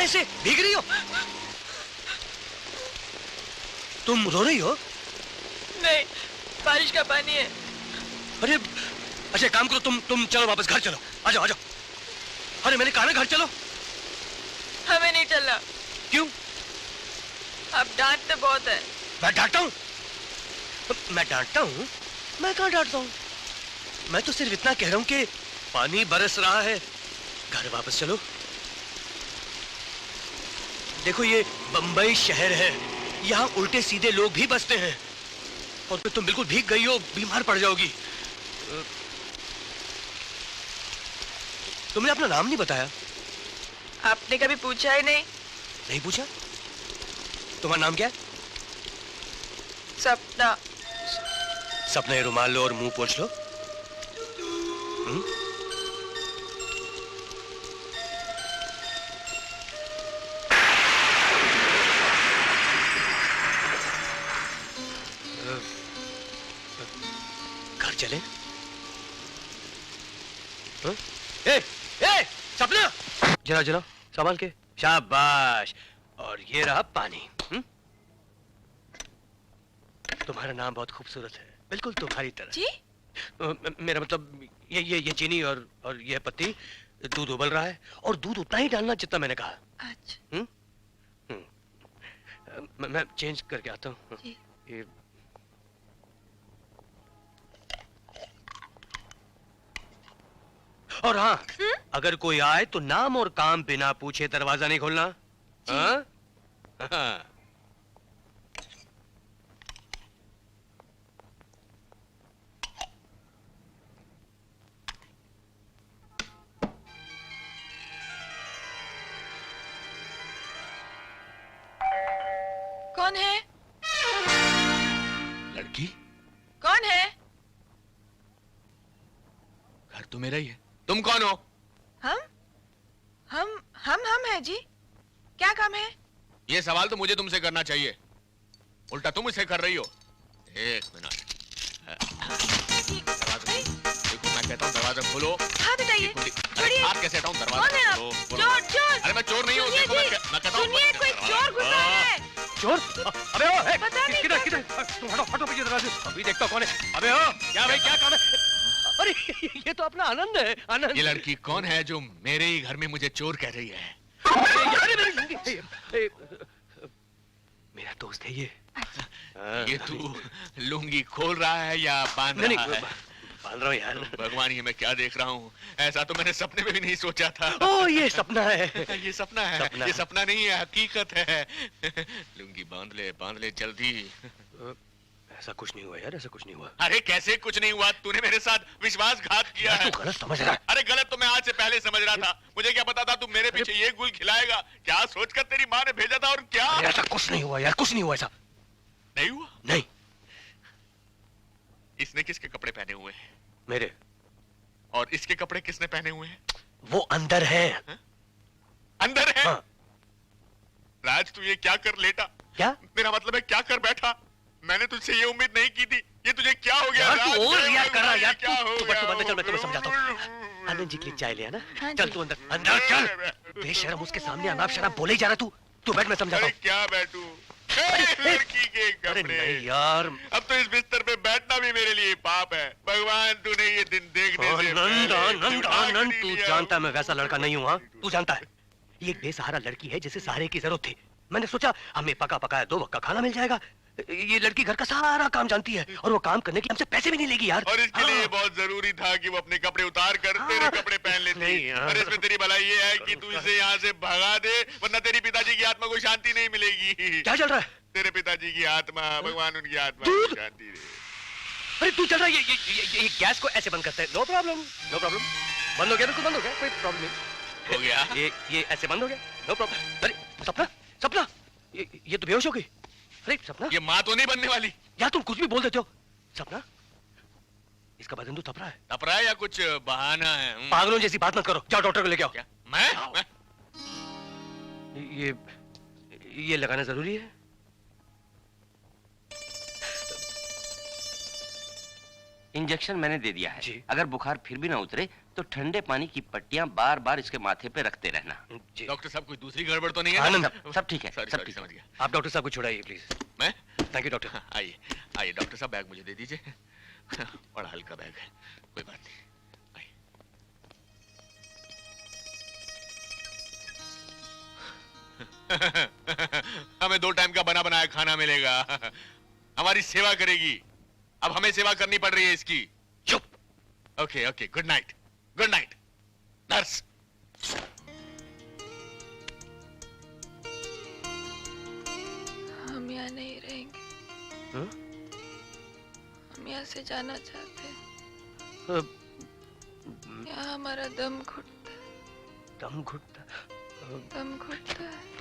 Speaker 5: से भीग रही हो? तुम रो रही हो?
Speaker 1: नहीं, बारिश का पानी है।
Speaker 5: अरे अच्छा काम करो, तुम चलो वापस घर चलो। आ जाओ आ जाओ। अरे मैंने कहा ना घर चलो।
Speaker 1: हमें नहीं चलना।
Speaker 5: क्यों?
Speaker 1: आप डांटते बहुत है।
Speaker 5: मैं डांटता हूँ? मैं डांटता हूँ? मैं कहाँ डांटता हूँ? मैं तो सिर्फ इतना कह रहा हूँ कि पानी बरस रहा है, घर वापस चलो। देखो ये बंबई शहर है, यहाँ उल्टे सीधे लोग भी बसते हैं, और फिर तुम बिल्कुल भीग गई हो, बीमार पड़ जाओगी। तुमने अपना नाम नहीं बताया।
Speaker 1: आपने कभी पूछा ही नहीं।
Speaker 5: नहीं पूछा? तुम्हारा नाम क्या है?
Speaker 1: सपना।
Speaker 5: सपना, ये रुमाल लो और मुंह पोंछ लो। हाँ? ए, सपना जरा जरा संभाल के, शाबाश। और ये रहा पानी। तुम्हारा नाम बहुत खूबसूरत है, बिल्कुल तुम्हारी तरह।
Speaker 1: जी?
Speaker 5: मेरा मतलब ये चीनी और ये पत्ती, दूध उबल रहा है और दूध उतना ही डालना जितना मैंने कहा।
Speaker 1: अच्छा।
Speaker 5: मैं चेंज करके आता हूँ। ये और हाँ, अगर कोई आए तो नाम और काम बिना पूछे दरवाजा नहीं खोलना। हाँ? हाँ।
Speaker 1: कौन है?
Speaker 8: लड़की,
Speaker 1: कौन है?
Speaker 8: घर तो मेरा ही है। तुम कौन हो?
Speaker 1: हम हैं जी। क्या काम है?
Speaker 8: ये सवाल तो मुझे तुमसे करना चाहिए, उल्टा तुम इसे कर रही हो। एक मिनट, देखो मैं कहता हूँ दरवाजा खोलो।
Speaker 1: हाथ हटाइए। छोड़िए।
Speaker 8: हाथ कैसे हटाऊं?
Speaker 1: कौन
Speaker 8: दरवाजा
Speaker 1: है आप?
Speaker 8: खोलो।
Speaker 1: चोर, चोर।
Speaker 8: अरे मैं चोर नहीं हूँ।
Speaker 1: सुनिए
Speaker 8: देखो
Speaker 1: जी,
Speaker 8: मैं कहता हूँ।
Speaker 1: सुनिए, कोई चोर घुस रहा है।
Speaker 5: चोर? अबे ओ,
Speaker 1: पता नहीं
Speaker 5: किधर
Speaker 1: क्या-
Speaker 5: किधर? तुम हटो हटो भैया दरवाजे, अभी देखता हूँ कौन है। अबे ओ, क्या भाई, क्या काम है? अरे ये तो अपना आनंद है, आनंद।
Speaker 8: ये लड़की कौन है जो मेरे ही घर में मुझे चोर कह रही है?
Speaker 5: मेरा दोस्त है ये।
Speaker 8: ये तू लुंगी खोल रहा है या बांध
Speaker 5: नहीं,
Speaker 8: रहा है?
Speaker 5: बांध रहा हूँ यार।
Speaker 8: भगवान, ये मैं क्या देख रहा हूँ? ऐसा तो मैंने सपने में भी नहीं सोचा था।
Speaker 5: ओ, ये सपना है।
Speaker 8: ये सपना है।
Speaker 5: सपना।
Speaker 8: ये सपना नहीं है, हकीकत है। लुंगी बांध ले जल्दी।
Speaker 5: ऐसा कुछ नहीं हुआ यार, ऐसा कुछ नहीं हुआ।
Speaker 8: अरे कैसे कुछ नहीं हुआ? तूने मेरे साथ विश्वासघात किया है।
Speaker 5: तू गलत समझ रहा है।
Speaker 8: अरे गलत तो मैं आज से पहले समझ रहा था। मुझे क्या पता था तू मेरे पीछे ये गुल खिलाएगा? क्या सोचकर तेरी माँ ने भेजा था? और क्या?
Speaker 5: अरे ऐसा कुछ नहीं हुआ यार, कुछ नहीं हुआ ऐसा।
Speaker 8: नहीं हुआ?
Speaker 5: नहीं।
Speaker 8: इसने किसके कपड़े पहने हुए हैं?
Speaker 5: मेरे।
Speaker 8: और इसके कपड़े किसने पहने हुए हैं?
Speaker 5: वो अंदर है।
Speaker 8: अंदर है?
Speaker 5: हाँ।
Speaker 8: राज, तू ये क्या कर लेटा?
Speaker 5: क्या?
Speaker 8: मेरा मतलब है क्या कर बैठा? मैंने तुझसे ये उम्मीद नहीं की थी। ये तुझे क्या हो गया?
Speaker 5: यार तू
Speaker 8: राज,
Speaker 5: और रिएक्ट कर रहा है यार।
Speaker 8: क्या हो
Speaker 5: तू
Speaker 8: गया?
Speaker 5: बस तू अंदर चल, मैं तुम्हें समझाता हूँ। आनंद जी के लिए चाय ले आना।
Speaker 1: हाँ
Speaker 5: चल
Speaker 1: जी।
Speaker 5: तू अंदर, अंदर चल। बेशरम, उसके सामने अनाप शनाप बोले ही जा रहा तू। तू बैठ, मैं समझाता
Speaker 8: अरे
Speaker 5: हूँ।
Speaker 8: क्या बैठू? लड़की के
Speaker 5: अरे
Speaker 8: कपड़े।
Speaker 5: नहीं यार।
Speaker 8: अब तो इस बिस्तर पे बैठना भी मेरे लिए पाप है। भगवान, तूने ये दिन देखने से
Speaker 5: आनंद,
Speaker 8: पहले
Speaker 5: आनंद,
Speaker 8: उठा के
Speaker 5: आनंद,
Speaker 8: नहीं
Speaker 5: तू
Speaker 8: लिया।
Speaker 5: जानता है मैं वैसा लड़का नहीं हूँ। हाँ, तू जानता है ये एक बेसहारा लड़की है जिसे सहारे की जरूरत थी। मैंने सोचा हमें पका पकाया 2 वक्त का खाना मिल जाएगा। ये लड़की घर का सारा काम जानती है और वो काम करने के लिए हमसे पैसे भी नहीं लेगी यार।
Speaker 8: और इसके लिए
Speaker 5: हाँ।
Speaker 8: बहुत जरूरी था कि वो अपने कपड़े उतार कर तेरे कपड़े पहन लेती।
Speaker 5: नहीं यार।
Speaker 8: और इसमें तेरी भलाई ये है कि तू इसे यहाँ से भगा दे, वरना तेरी पिताजी की आत्मा को शांति नहीं मिलेगी।
Speaker 5: क्या चल रहा है?
Speaker 8: तेरे पिताजी की आत्मा, भगवान उनकी आत्मा
Speaker 5: दूध?
Speaker 8: को शांति दे।
Speaker 5: अरे तू चल रहा है, ये गैस को ऐसे बंद करते हैं। No problem, no problem. बंद हो गया, बिल्कुल बंद हो गया, कोई प्रॉब्लम नहीं।
Speaker 8: हो गया?
Speaker 5: ये ऐसे बंद हो गया, नो प्रॉब्लम। अरे सपना, सपना, ये तो बेहोश हो गई। अरे सपना,
Speaker 8: ये माँ तो नहीं बनने वाली?
Speaker 5: यार तुम कुछ भी बोल देते हो। सपना, इसका बदन तो तपरा है।
Speaker 8: तपरा है या कुछ बहाना है?
Speaker 5: पागलों जैसी बात मत करो, जाओ डॉक्टर को लेके आओ।
Speaker 8: क्या? मैं?
Speaker 5: ये लगाना जरूरी है।
Speaker 9: इंजेक्शन मैंने दे दिया है।
Speaker 5: जी।
Speaker 9: अगर बुखार फिर भी ना उतरे तो ठंडे पानी की पट्टियां बार बार इसके माथे पे रखते रहना।
Speaker 5: जी।
Speaker 8: डॉक्टर साहब, कोई दूसरी गड़बड़ तो नहीं है?
Speaker 5: आनंद,
Speaker 9: सब ठीक है,
Speaker 8: सॉरी,
Speaker 9: सब
Speaker 8: सॉरी,
Speaker 9: ठीक है।
Speaker 8: समझ गया।
Speaker 5: आप डॉक्टर साहब को छुड़ाइए प्लीज।
Speaker 8: मैं?
Speaker 5: Thank you doctor.
Speaker 8: आइए आइए डॉक्टर साहब, बैग मुझे दे दीजिए। बड़ा हल्का बैग है, कोई बात नहीं। हमें 2 टाइम का बना बनाया खाना मिलेगा। हमारी सेवा करेगी। अब हमें सेवा करनी पड़ रही है इसकी।
Speaker 5: चुप।
Speaker 8: Okay okay, good night, good night nurse.
Speaker 1: हम यहाँ नहीं रहेंगे।
Speaker 5: हाँ?
Speaker 1: हम यहाँ से जाना चाहते हैं। यहाँ हमारा दम घुटता है।
Speaker 5: दम घुटता।
Speaker 1: दम घुटता है।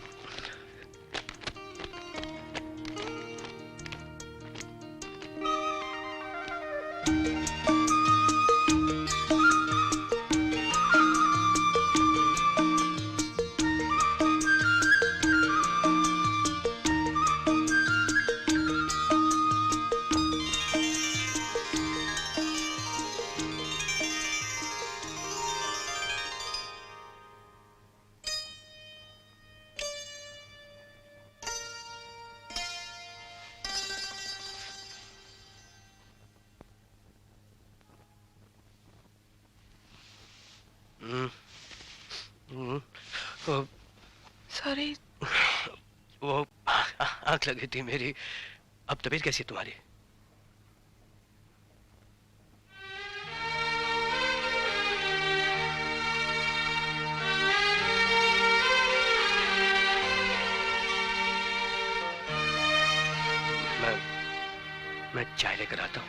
Speaker 1: सॉरी।
Speaker 5: वो आग लगी थी मेरी। अब तबीयत कैसी है तुम्हारी? मैं चाय लेकर आता हूं।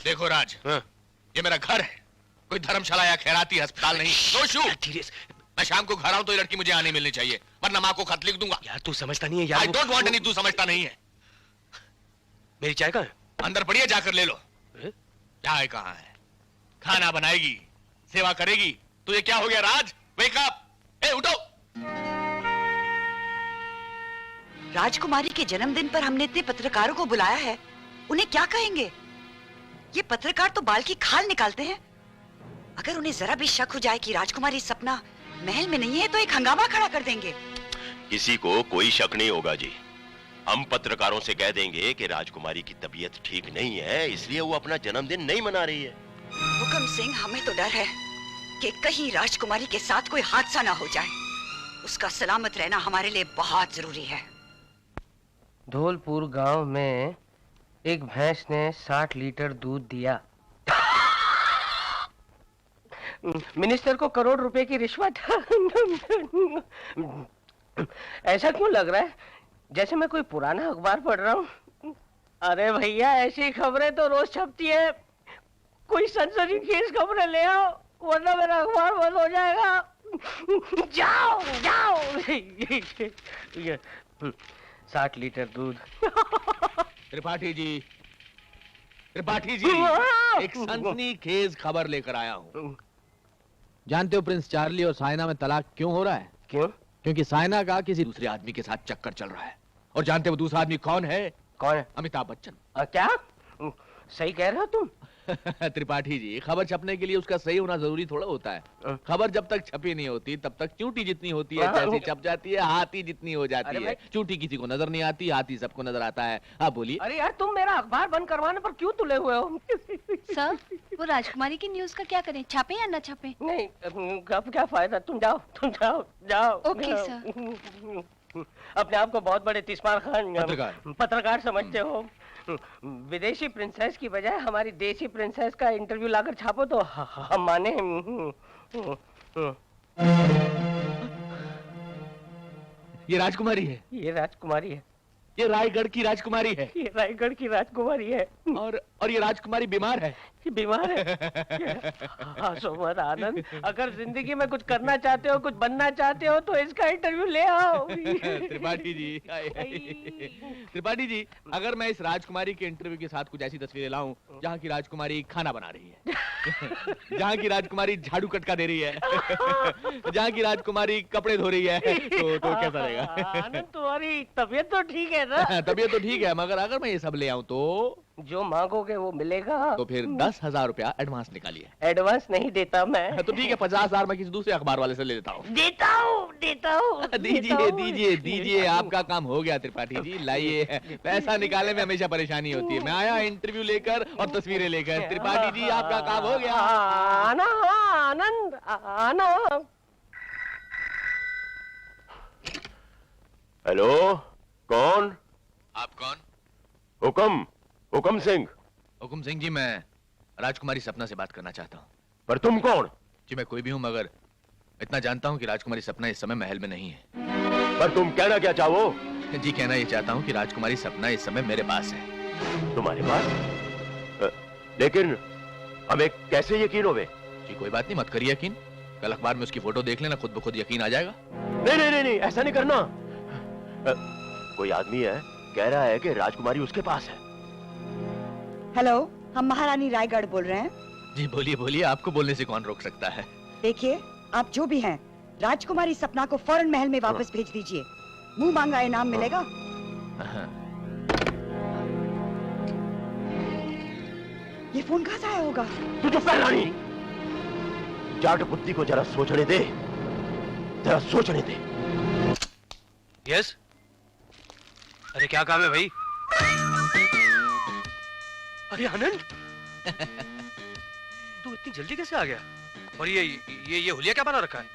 Speaker 8: देखो राज, ये मेरा घर है, कोई धर्मशाला या खैराती अस्पताल नहीं। नो शू। मैं शाम को घर आऊं तो ये लड़की मुझे आने मिलनी चाहिए, वरना मां को खत लिख दूंगा।
Speaker 5: यार तू समझता नहीं है यार।
Speaker 8: आई डोंट वांट एनी, तू समझता नहीं है।
Speaker 5: मेरी चाय कहाँ है?
Speaker 8: अंदर पड़ी है, जाकर ले लो। चाय कहाँ है? खाना बनाएगी, सेवा करेगी। तुझे क्या हो गया राज? वेक अप, ए उठो।
Speaker 2: राजकुमारी के जन्मदिन पर हमने इतने पत्रकारों को बुलाया है, उन्हें क्या कहेंगे? ये पत्रकार तो बाल की खाल निकालते हैं। अगर उन्हें जरा भी शक हो जाए कि राजकुमारी सपना महल में नहीं है तो एक हंगामा खड़ा कर देंगे।
Speaker 10: किसी को कोई शक नहीं होगा जी। हम पत्रकारों से कह देंगे कि राजकुमारी की तबीयत ठीक नहीं है, इसलिए वो अपना जन्मदिन नहीं मना रही है।
Speaker 2: हुकम सिंह, हमें तो डर है कि कहीं राजकुमारी के साथ कोई हादसा ना हो जाए। उसका सलामत रहना हमारे लिए बहुत जरूरी है।
Speaker 11: धौलपुर गांव में एक भैंस ने 60 लीटर दूध दिया। मिनिस्टर को करोड़ रुपए की रिश्वत। ऐसा क्यों लग रहा है जैसे मैं कोई पुराना अखबार पढ़ रहा हूँ? अरे भैया, ऐसी खबरें तो रोज छपती है। कोई सनसनीखेज खबरें ले आओ, वरना मेरा अखबार बंद हो जाएगा। जाओ जाओ। 60 लीटर दूध।
Speaker 8: त्रिपाठी जी, त्रिपाठी जी, एक सनसनीखेज खबर लेकर आया हूँ। जानते हो प्रिंस चार्ली और साइना में तलाक क्यों हो रहा है?
Speaker 11: क्यों?
Speaker 8: क्योंकि साइना का किसी दूसरे आदमी के साथ चक्कर चल रहा है। और जानते हो दूसरा आदमी कौन है?
Speaker 11: कौन है?
Speaker 8: अमिताभ बच्चन।
Speaker 11: क्या? सही कह रहे हो तुम?
Speaker 8: त्रिपाठी जी, खबर छपने के लिए उसका सही होना जरूरी थोड़ा होता है। खबर जब तक छपी नहीं होती तब तक चूंटी जितनी होती है जैसी छप जाती है, हाथी जितनी हो जाती है। चूंटी किसी को नजर नहीं आती, हाथी सबको नजर आता है। आप बोलिए।
Speaker 11: अरे यार, तुम मेरा अखबार बंद करवाने पर क्यों तुले हुए हो?
Speaker 12: सर, वो राजकुमारी की न्यूज़ का क्या करें, छापे या न छापे?
Speaker 11: नहीं, अब क्या फायदा। तुम जाओ जाओ।
Speaker 12: Okay sir.
Speaker 11: अपने आप को बहुत बड़े तिस्मार खान पत्रकार समझते हो। विदेशी प्रिंसेस की बजाय हमारी देसी प्रिंसेस का इंटरव्यू लाकर छापो तो हम माने।
Speaker 8: ये राजकुमारी है।
Speaker 11: ये राजकुमारी है।
Speaker 8: ये रायगढ़ की राजकुमारी है।
Speaker 11: ये रायगढ़ की राजकुमारी है।
Speaker 8: और ये राजकुमारी बीमार है।
Speaker 11: बीमार है। सोमवार आनंद, अगर जिंदगी में कुछ करना चाहते हो, कुछ बनना चाहते हो तो इसका इंटरव्यू ले आओ।
Speaker 8: त्रिपाठी जी, त्रिपाठी जी, अगर मैं इस राजकुमारी के इंटरव्यू के साथ कुछ ऐसी तस्वीरें लाऊं जहाँ की राजकुमारी खाना बना रही है, जहाँ की राजकुमारी झाड़ू कटका दे रही है, जहाँ की राजकुमारी कपड़े धो रही है, तो कैसा रहेगा?
Speaker 11: आनंद, तुम्हारी तबीयत तो ठीक है ना?
Speaker 8: तबीयत तो ठीक है, मगर अगर मैं ये सब ले आऊं तो
Speaker 11: जो मांगोगे वो मिलेगा।
Speaker 8: तो फिर 10,000 रुपया एडवांस निकालिए।
Speaker 11: एडवांस नहीं देता मैं।
Speaker 8: तो ठीक है, 50,000 मैं किसी दूसरे अखबार वाले से ले लेता हूँ।
Speaker 11: देता हूँ।
Speaker 8: दीजिए, आपका काम हो गया त्रिपाठी जी। लाइए, पैसा निकालने में हमेशा परेशानी होती है। मैं आया इंटरव्यू लेकर और तस्वीरें लेकर। त्रिपाठी जी, आपका काम हो गया।
Speaker 11: आना आनंद, आना।
Speaker 10: हेलो, कौन?
Speaker 8: आप कौन?
Speaker 10: हुकम सिंह।
Speaker 8: हुकुम सिंह जी, मैं राजकुमारी सपना से बात करना चाहता हूँ।
Speaker 10: पर तुम कौन?
Speaker 8: जी, मैं कोई भी हूँ, मगर इतना जानता हूँ कि राजकुमारी सपना इस समय महल में नहीं है।
Speaker 10: पर तुम कहना क्या चाहो?
Speaker 8: जी, कहना ये चाहता हूँ कि राजकुमारी सपना इस समय मेरे पास है।
Speaker 10: तुम्हारे पास? लेकिन हमें कैसे यकीन होवे?
Speaker 8: जी, कोई बात नहीं, मत करिए यकीन। कल अखबार में उसकी फोटो देख लेना, खुद ब खुद यकीन आ जाएगा।
Speaker 10: नहीं, ऐसा नहीं करना। कोई आदमी है, कह रहा है कि राजकुमारी उसके पास है।
Speaker 2: हेलो, हम महारानी रायगढ़ बोल रहे हैं।
Speaker 8: जी बोलिए, आपको बोलने से कौन रोक सकता है?
Speaker 2: देखिए, आप जो भी हैं, राजकुमारी सपना को फौरन महल में वापस भेज दीजिए। मुंह मांगा इनाम मिलेगा। ये फोन कहाँ से आया होगा?
Speaker 10: तू चुप कर रानी। जाट बुद्धि को जरा सोचने दे, जरा सोचने दे।
Speaker 5: यस, अरे क्या काम है भाई? अरे आनंद, तू इतनी जल्दी कैसे आ गया? और ये हुलिया क्या बना रखा है?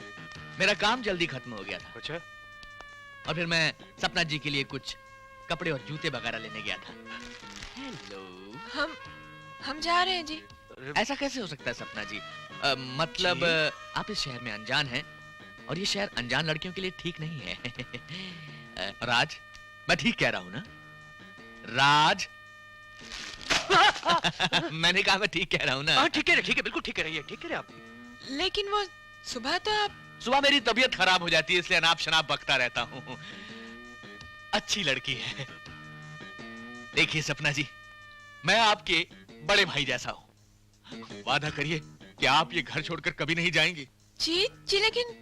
Speaker 8: मेरा काम जल्दी खत्म हो गया था।
Speaker 5: अच्छा।
Speaker 8: और फिर मैं सपना जी के लिए कुछ कपड़े और जूते वगैरह लेने गया था। हेलो।
Speaker 1: हम जा रहे हैं जी।
Speaker 8: ऐसा कैसे हो सकता है सपना जी? मतलब आप इस शहर में अनजान हैं और ये शहर अनजान लड़कियों के लिए ठीक नहीं है। राज, मैं ठीक कह रहा हूँ ना? राज। मैंने कहा मैं ठीक कह रहा हूँ ना?
Speaker 5: हाँ ठीक है, बिल्कुल ठीक कह रही है, ठीक कह रहे आप।
Speaker 1: लेकिन वो सुबह तो आप...
Speaker 8: सुबह मेरी तबीयत खराब हो जाती है इसलिए अनाप शनाप बकता रहता हूँ। अच्छी लड़की है। देखिए सपना जी, मैं आपके बड़े भाई जैसा हूँ। वादा करिए कि आप ये घर छोड़कर कभी नहीं जाएंगे।
Speaker 1: जी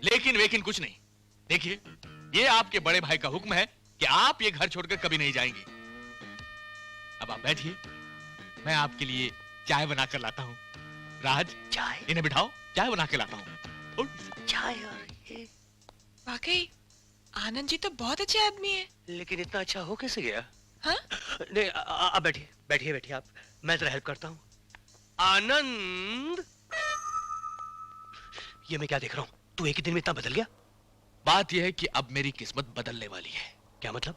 Speaker 1: लेकिन
Speaker 8: लेकिन कुछ नहीं। देखिए, ये आपके बड़े भाई का हुक्म है कि आप ये घर छोड़कर कभी नहीं जाएंगे। अब आप बैठिए, मैं आपके लिए चाय बनाकर लाता हूँ। राज, चाय इन्हें बिठाओ, चाय बना के लाता हूँ।
Speaker 5: चाय और ये...
Speaker 1: वाकई आनंद जी तो बहुत अच्छे आदमी है।
Speaker 5: लेकिन इतना अच्छा हो कैसे गया?
Speaker 1: हाँ?
Speaker 5: नहीं, आप बैठिए आप, मैं जरा हेल्प करता हूँ। आनंद, ये मैं क्या देख रहा हूँ? तू एक ही दिन में इतना बदल गया?
Speaker 8: बात यह है कि अब मेरी किस्मत बदलने वाली है।
Speaker 5: क्या मतलब?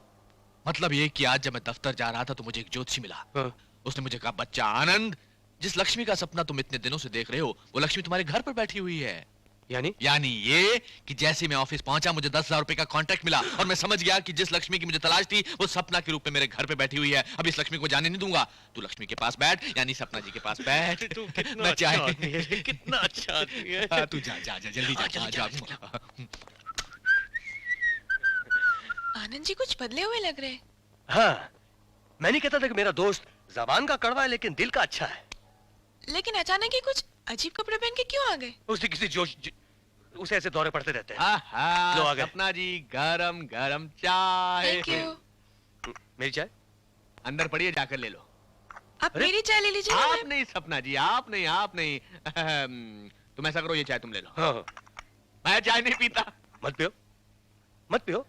Speaker 8: मतलब ये कि आज जब मैं दफ्तर जा रहा था तो मुझे एक ज्योतिषी मिला।
Speaker 5: हाँ।
Speaker 8: उसने मुझे कहा, बच्चा आनंद, जिस लक्ष्मी का सपना तुम इतने दिनों से देख रहे हो वो लक्ष्मी तुम्हारे घर पर बैठी हुई है। यानी ये कि जैसे मैं ऑफिस पहुंचा मुझे 10,000 रुपए का कॉन्ट्रैक्ट मिला और मैं समझ गया कि जिस लक्ष्मी की मुझे तलाश थी वो सपना के रूप में मेरे घर पे बैठी हुई है। अब इस लक्ष्मी को जाने नहीं दूंगा। तू लक्ष्मी के पास बैठ, यानी सपना जी के पास बैठ।
Speaker 5: तू कितना अच्छा आदमी है, कितना अच्छा आदमी है।
Speaker 8: तू जा जल्दी जा।
Speaker 1: आनंद जी कुछ बदले हुए लग रहे।
Speaker 5: हाँ, मैं नहीं कहता था कि मेरा दोस्त जबान का कड़वा है लेकिन दिल का अच्छा है।
Speaker 1: लेकिन अचानक ही कुछ अजीब कपड़े पहन के क्यों आ गए?
Speaker 5: उसने किसी जोश उसे ऐसे दौरे पड़ते रहते हैं।
Speaker 8: लो आ गए।
Speaker 5: सपना
Speaker 8: जी, गरम गरम चाय।
Speaker 1: Thank you.
Speaker 5: मेरी चाय
Speaker 8: अंदर पड़ी है, जाकर ले लो।
Speaker 1: आप मेरी चाय ले लीजिए।
Speaker 8: आप नहीं सपना जी, आप नहीं। तुम ऐसा करो, ये चाय तुम ले लो।
Speaker 5: हाँ।
Speaker 8: मैं चाय नहीं पीता।
Speaker 5: मत पियो।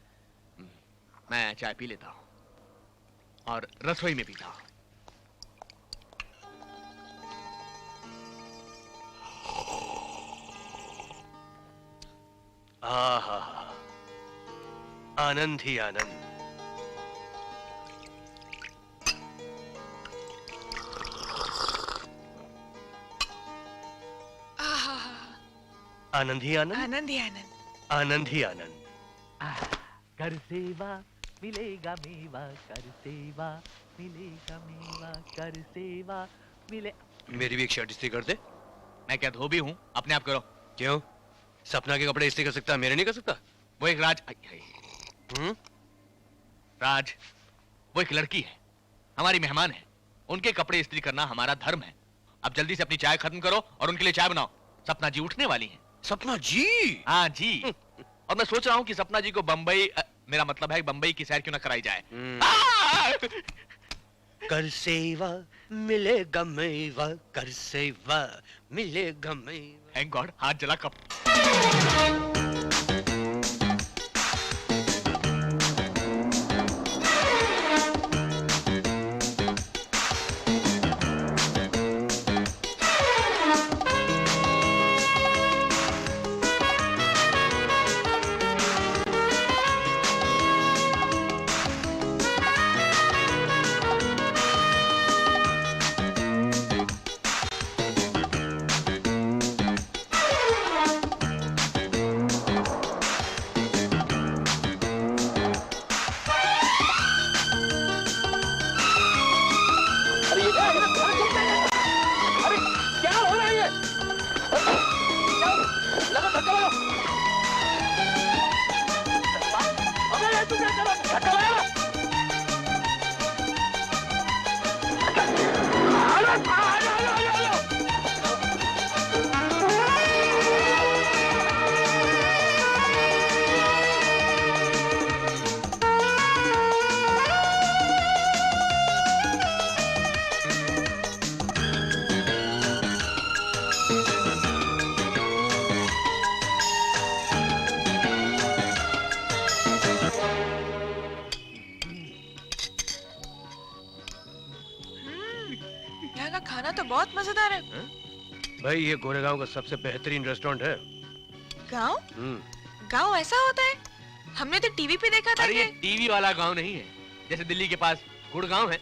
Speaker 8: मैं चाय पी लेता हूँ और रसोई में पीता हूँ।
Speaker 5: आनंद ही आनंद। आनंद ही आनंद। आनंद ही आनंद।
Speaker 8: कर सेवा मिलेगा मेवा, कर सेवा मिलेगा मेवा, कर सेवा मिले।
Speaker 5: मेरी भी एक शर्ट इस्त्री कर दे।
Speaker 8: मैं क्या धोबी हूँ? अपने आप करो।
Speaker 5: क्यों? सपना के कपड़े इस्त्री कर सकता, मेरे नहीं कर सकता?
Speaker 8: वो एक राज वो एक लड़की है, हमारी मेहमान है, उनके कपड़े इस्त्री करना हमारा धर्म है। अब जल्दी से अपनी चाय खत्म करो और उनके लिए चाय बनाओ। सपना जी उठने वाली हैं।
Speaker 5: सपना जी?
Speaker 8: हाँ जी। और मैं सोच रहा हूँ कि सपना जी को बम्बई, मेरा मतलब है बम्बई की सैर क्यों ना कराई जाए।
Speaker 5: कर सेवा मिलेगा मेवा, कर सेवा मिलेगा मेवा।
Speaker 8: थैंक गॉड, हाथ जला कब।
Speaker 1: खाना तो बहुत मजेदार है।
Speaker 5: भाई ये गोरेगांव का सबसे बेहतरीन रेस्टोरेंट है।
Speaker 1: गाँव? गाँव ऐसा होता है? हमने तो टीवी पे देखा था।
Speaker 8: अरे ये टीवी वाला गांव नहीं है। जैसे दिल्ली के पास गुड़गांव है,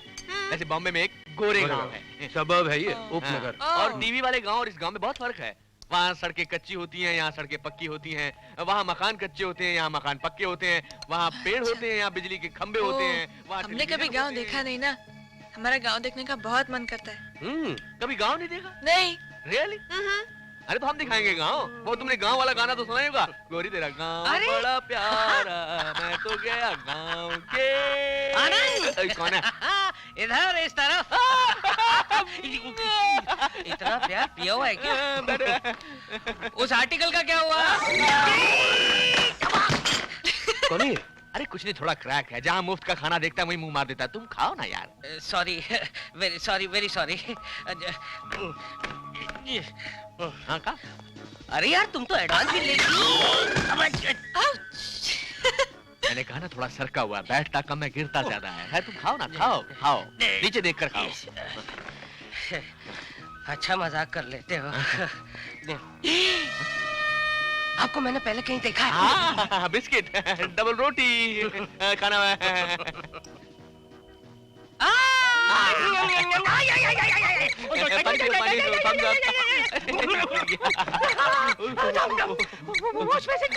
Speaker 8: ऐसे बॉम्बे में एक गोरेगांव है।
Speaker 5: सबब है ये, उपनगर।
Speaker 8: और टीवी वाले गांव और इस गांव में बहुत फर्क है। वहाँ सड़कें कच्ची होती हैं, यहाँ सड़कें पक्की होती हैं। वहाँ मकान कच्चे होते हैं, यहाँ मकान पक्के होते हैं। वहाँ पेड़ होते हैं, यहाँ बिजली के खंबे होते हैं।
Speaker 1: हमने कभी गाँव देखा नहीं ना। हमारा गाँव देखने का बहुत मन करता है।
Speaker 8: कभी गाँव नहीं देखा?
Speaker 1: नहीं।
Speaker 8: रियली? अरे तो हम दिखाएंगे गाँव। वो तुमने गाँव वाला गाना तो सुना ही होगा, गोरी तेरा गाँव बड़ा प्यारा, मैं तो गया गाँव के। कौन है?
Speaker 11: इधर इस तरफ। इतना प्यार पिया हुआ है क्या? उस आर्टिकल का क्या हुआ?
Speaker 8: कौन है? अरे कुछ नहीं, थोड़ा क्रैक है। जहाँ मुफ्त का खाना देखता है वही मुंह मार देता है। तुम खाओ ना यार।
Speaker 11: Sorry, very sorry, very sorry.
Speaker 8: हाँ खा।
Speaker 11: अरे यार तुम तो एडवांस भी ले
Speaker 8: मैंने कहा ना थोड़ा सरका हुआ, बैठता कम है, गिरता ज्यादा है। तुम खाओ ना, खाओ खाओ, नीचे देखकर खाओ।
Speaker 11: अच्छा मजाक कर लेते हो। आपको मैंने पहले कहीं देखा है?
Speaker 8: हाँ, बिस्किट, डबल रोटी खाना है।
Speaker 11: वॉश बेसिन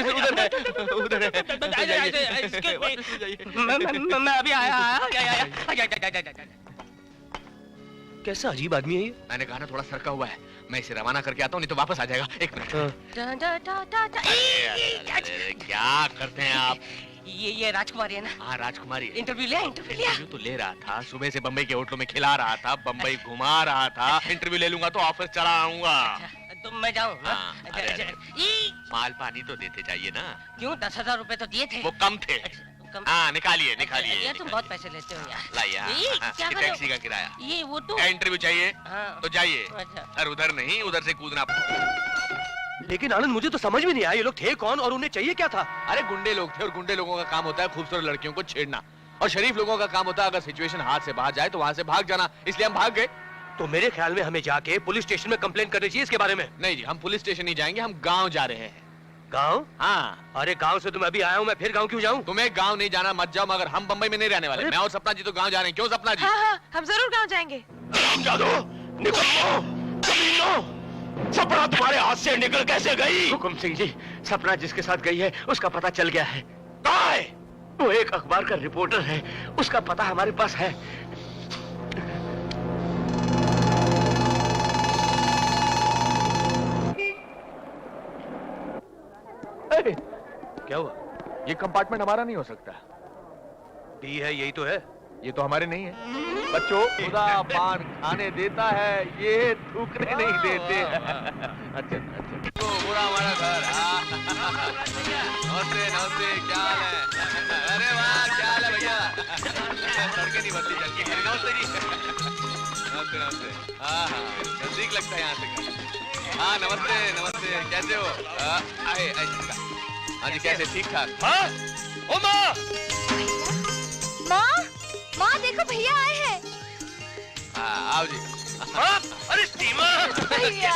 Speaker 8: उधर है, उधर है।
Speaker 11: मैं अभी आया।
Speaker 5: कैसा अजीब आदमी है ये?
Speaker 8: मैंने कहा ना थोड़ा सरका हुआ है। मैं इसे रवाना करके आता हूँ, नहीं तो वापस आ जाएगा। एक मिनट। क्या करते हैं आप?
Speaker 11: ये राजकुमारी है ना?
Speaker 8: हाँ राजकुमारी।
Speaker 11: इंटरव्यू लिया?
Speaker 8: इंटरव्यू तो ले रहा था, सुबह से बम्बई के होटलों में खिला रहा था, बम्बई घुमा रहा था। इंटरव्यू ले लूंगा तो ऑफिस चला आऊंगा।
Speaker 11: तो मैं जाऊँ?
Speaker 8: माल पानी तो देते जाइए ना।
Speaker 11: क्यों? 10,000 रुपए तो दिए थे।
Speaker 8: वो कम थे। हाँ निकालिए निकालिए।
Speaker 11: यार तुम बहुत पैसे लेते हो यार।
Speaker 8: लाइए।
Speaker 11: क्या
Speaker 8: टैक्सी का किराया।
Speaker 11: ये वो तो
Speaker 8: इंटरव्यू चाहिए तो जाइए।
Speaker 11: अच्छा।
Speaker 8: सर उधर नहीं, उधर से कूदना।
Speaker 5: लेकिन आनंद मुझे तो समझ में नहीं आया, ये लोग थे कौन और उन्हें चाहिए क्या था?
Speaker 8: अरे गुंडे लोग थे, और गुंडे लोगों का काम होता है खूबसूरत लड़कियों को छेड़ना, और शरीफ लोगों का काम होता है अगर सिचुएशन हाथ से बाहर जाए तो वहाँ से भाग जाना। इसलिए हम भाग गए।
Speaker 5: तो मेरे ख्याल में हमें जाके पुलिस स्टेशन में कंप्लेंट करनी चाहिए इसके बारे में।
Speaker 8: नहीं जी, हम पुलिस स्टेशन नहीं जाएंगे, हम गाँव जा रहे हैं।
Speaker 5: गाँव?
Speaker 8: हाँ।
Speaker 5: अरे गाँव से तो मैं अभी आया हूँ, मैं फिर गाँव क्यों जाऊँ?
Speaker 8: तुम्हें गाँव नहीं जाना, मत जाओ, मगर हम बम्बई में नहीं रहने वाले। मैं और सपना जी तो गाँव जा रहे हैं। क्यों सपना जी?
Speaker 1: हाँ, हम जरूर गाँव जाएंगे।
Speaker 10: सपना तुम्हारे हाथ से निकल कैसे गई?
Speaker 5: हुकुम सिंह जी, सपना जिसके साथ गई है उसका पता चल गया है।
Speaker 10: कहाँ है?
Speaker 5: वो एक अखबार का रिपोर्टर है, उसका पता हमारे पास है।
Speaker 8: क्या हुआ? ये कंपार्टमेंट हमारा नहीं हो सकता।
Speaker 5: डी है, यही तो है।
Speaker 8: ये तो हमारे नहीं है। बच्चों, खुदा पान खाने देता है, ये थूकने नहीं देते। अच्छा तो पूरा हमारा घर। नमस्ते नमस्ते, क्या हाल है? अरे वाह, क्या हाल है भैया? सड़कें नहीं बदली चलती। नमस्ते जी। नमस्ते नमस्ते। हाँ नजदीक लगता है यहाँ से। हाँ नमस्ते नमस्ते, कैसे हो? आए आए। हाँ जी, कैसे? ठीक ठाक। हाँ ओ माँ,
Speaker 12: माँ देखो भैया आए हैं।
Speaker 8: हाँ आओ जी।
Speaker 5: अरे सीमा,
Speaker 12: भैया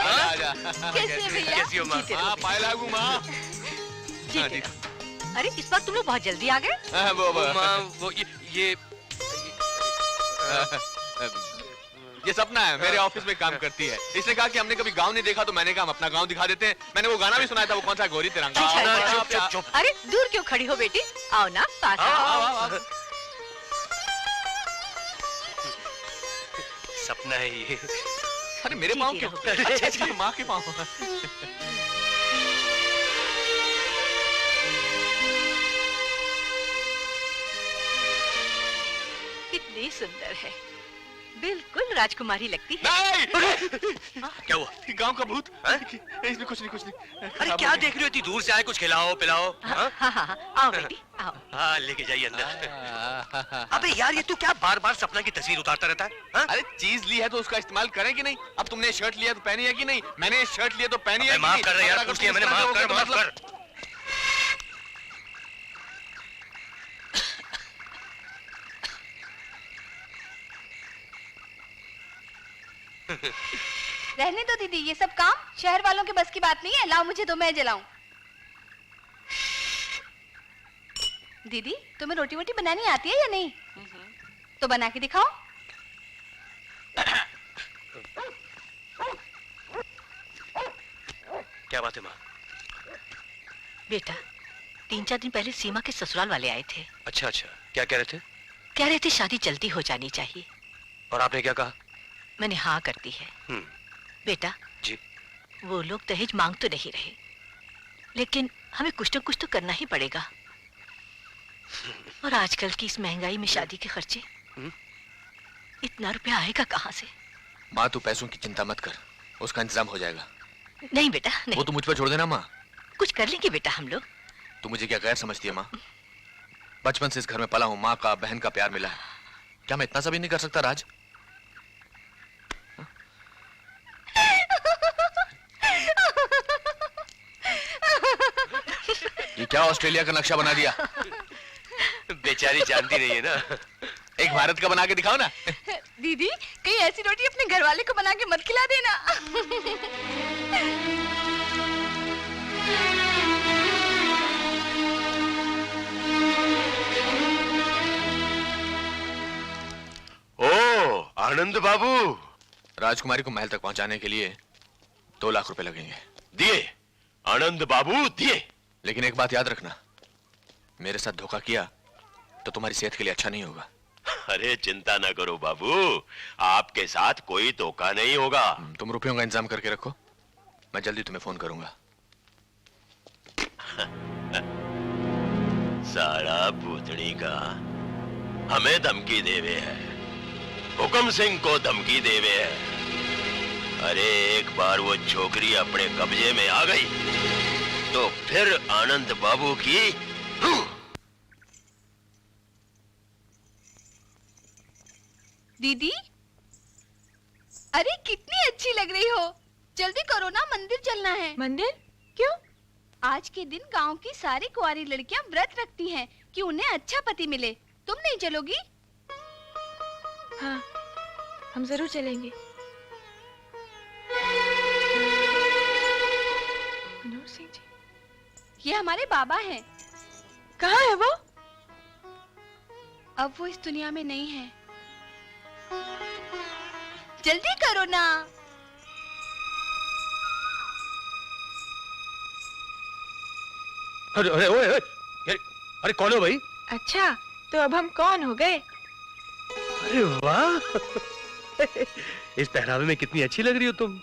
Speaker 8: आजा।
Speaker 12: कैसे भैया?
Speaker 5: कैसी हो माँ?
Speaker 8: हाँ पाए लागू माँ।
Speaker 2: अरे इस बार तुम लोग बहुत जल्दी आ गए।
Speaker 5: वो
Speaker 8: ये सपना है, मेरे ऑफिस में काम करती है। इसने कहा कि हमने कभी गांव नहीं देखा, तो मैंने कहा हम अपना गांव दिखा देते हैं। मैंने वो गाना भी सुनाया था, वो कौन सा? गोरी तिरंगा।
Speaker 2: चुप। अरे दूर क्यों खड़ी हो बेटी, आओ ना पास आओ।
Speaker 5: सपना है ये।
Speaker 8: अरे मेरे पाँव क्यों? अच्छा माँ के पाँव।
Speaker 2: कितनी सुंदर है, बिल्कुल राजकुमारी लगती है।
Speaker 8: नहीं!
Speaker 5: क्या हुआ?
Speaker 8: गांव का भूत? इसमें कुछ नहीं।
Speaker 5: अरे क्या देख रही हो? इतनी दूर से आए, कुछ खिलाओ पिलाओ।
Speaker 2: हाँ, आओ बेटी आओ।
Speaker 5: हाँ लेके जाइए अंदर। अबे यार, ये तू क्या बार बार सपना की तस्वीर उतारता रहता है?
Speaker 8: अरे चीज ली है तो उसका इस्तेमाल करें कि नहीं? अब तुमने शर्ट लिया तो पहनी है कि नहीं? मैंने शर्ट लिया तो पहनी है कि नहीं?
Speaker 5: माफ कर रहे यार, पूछ लिया मैंने, माफ कर।
Speaker 12: रहने दो दीदी, ये सब काम शहर वालों के बस की बात नहीं है। लाओ मुझे दो, मैं जलाऊं। दीदी तुम्हें रोटी वोटी बनानी आती है या नहीं? तो बना के दिखाओ।
Speaker 5: क्या बात है माँ?
Speaker 13: बेटा 3-4 दिन पहले सीमा के ससुराल वाले आए थे।
Speaker 5: अच्छा अच्छा, क्या कह रहे थे?
Speaker 13: कह रहे थे शादी जल्दी हो जानी चाहिए।
Speaker 5: और आपने क्या कहा?
Speaker 13: मैंने हाँ कर दी है। बेटा
Speaker 5: जी।
Speaker 13: वो लोग दहेज मांग तो नहीं रहे, लेकिन हमें कुछ न कुछ तो करना ही पड़ेगा। और आजकल की इस महंगाई में शादी के खर्चे, इतना रुपया आएगा कहाँ से?
Speaker 8: माँ तू पैसों की चिंता मत कर, उसका इंतजाम हो जाएगा।
Speaker 13: नहीं बेटा नहीं।
Speaker 8: वो तो मुझ पर छोड़ देना माँ।
Speaker 13: कुछ कर लेंगे बेटा हम लोग।
Speaker 8: तू मुझे क्या गैर समझती है माँ? बचपन से इस घर में पला हूँ, माँ का बहन का प्यार मिला है। क्या मैं इतना सा भी नहीं कर सकता राज? ये क्या ऑस्ट्रेलिया का नक्शा बना दिया?
Speaker 5: बेचारी जानती नहीं है ना।
Speaker 8: एक भारत का बना के दिखाओ ना।
Speaker 12: दीदी कहीं ऐसी रोटी अपने घर वाले को बना के मत खिला देना।
Speaker 10: ओ आनंद बाबू,
Speaker 8: राजकुमारी को महल तक पहुंचाने के लिए 2 लाख रुपए लगेंगे।
Speaker 10: दिए आनंद बाबू, दिए।
Speaker 8: लेकिन एक बात याद रखना, मेरे साथ धोखा किया तो तुम्हारी सेहत के लिए अच्छा नहीं होगा।
Speaker 10: अरे चिंता ना करो बाबू, आपके साथ कोई धोखा नहीं होगा।
Speaker 8: तुम रुपयों का इंतजाम करके रखो, मैं जल्दी तुम्हें फोन करूंगा।
Speaker 10: सारा भूतनी का हमें धमकी देवे है, हुक्म सिंह को धमकी देवे है। अरे एक बार वो छोकरी अपने कब्जे में आ गई तो फिर आनंद बाबू की
Speaker 12: दीदी अरे कितनी अच्छी लग रही हो। जल्दी करो ना, मंदिर चलना है।
Speaker 1: मंदिर? क्यों?
Speaker 12: आज के दिन गांव की सारी कुंवारी लड़कियां व्रत रखती हैं कि उन्हें अच्छा पति मिले। तुम नहीं चलोगी?
Speaker 1: हाँ, हम जरूर चलेंगे। मनोहर सिंह जी,
Speaker 12: ये हमारे बाबा हैं।
Speaker 1: कहाँ है वो?
Speaker 12: अब वो इस दुनिया में नहीं है। जल्दी करो ना।
Speaker 5: अरे अरे ओए ओए, अरे कौन हो भाई?
Speaker 1: अच्छा, तो अब हम कौन हो गए?
Speaker 5: अरे वाह, इस पहनावे में कितनी अच्छी लग रही हो तुम।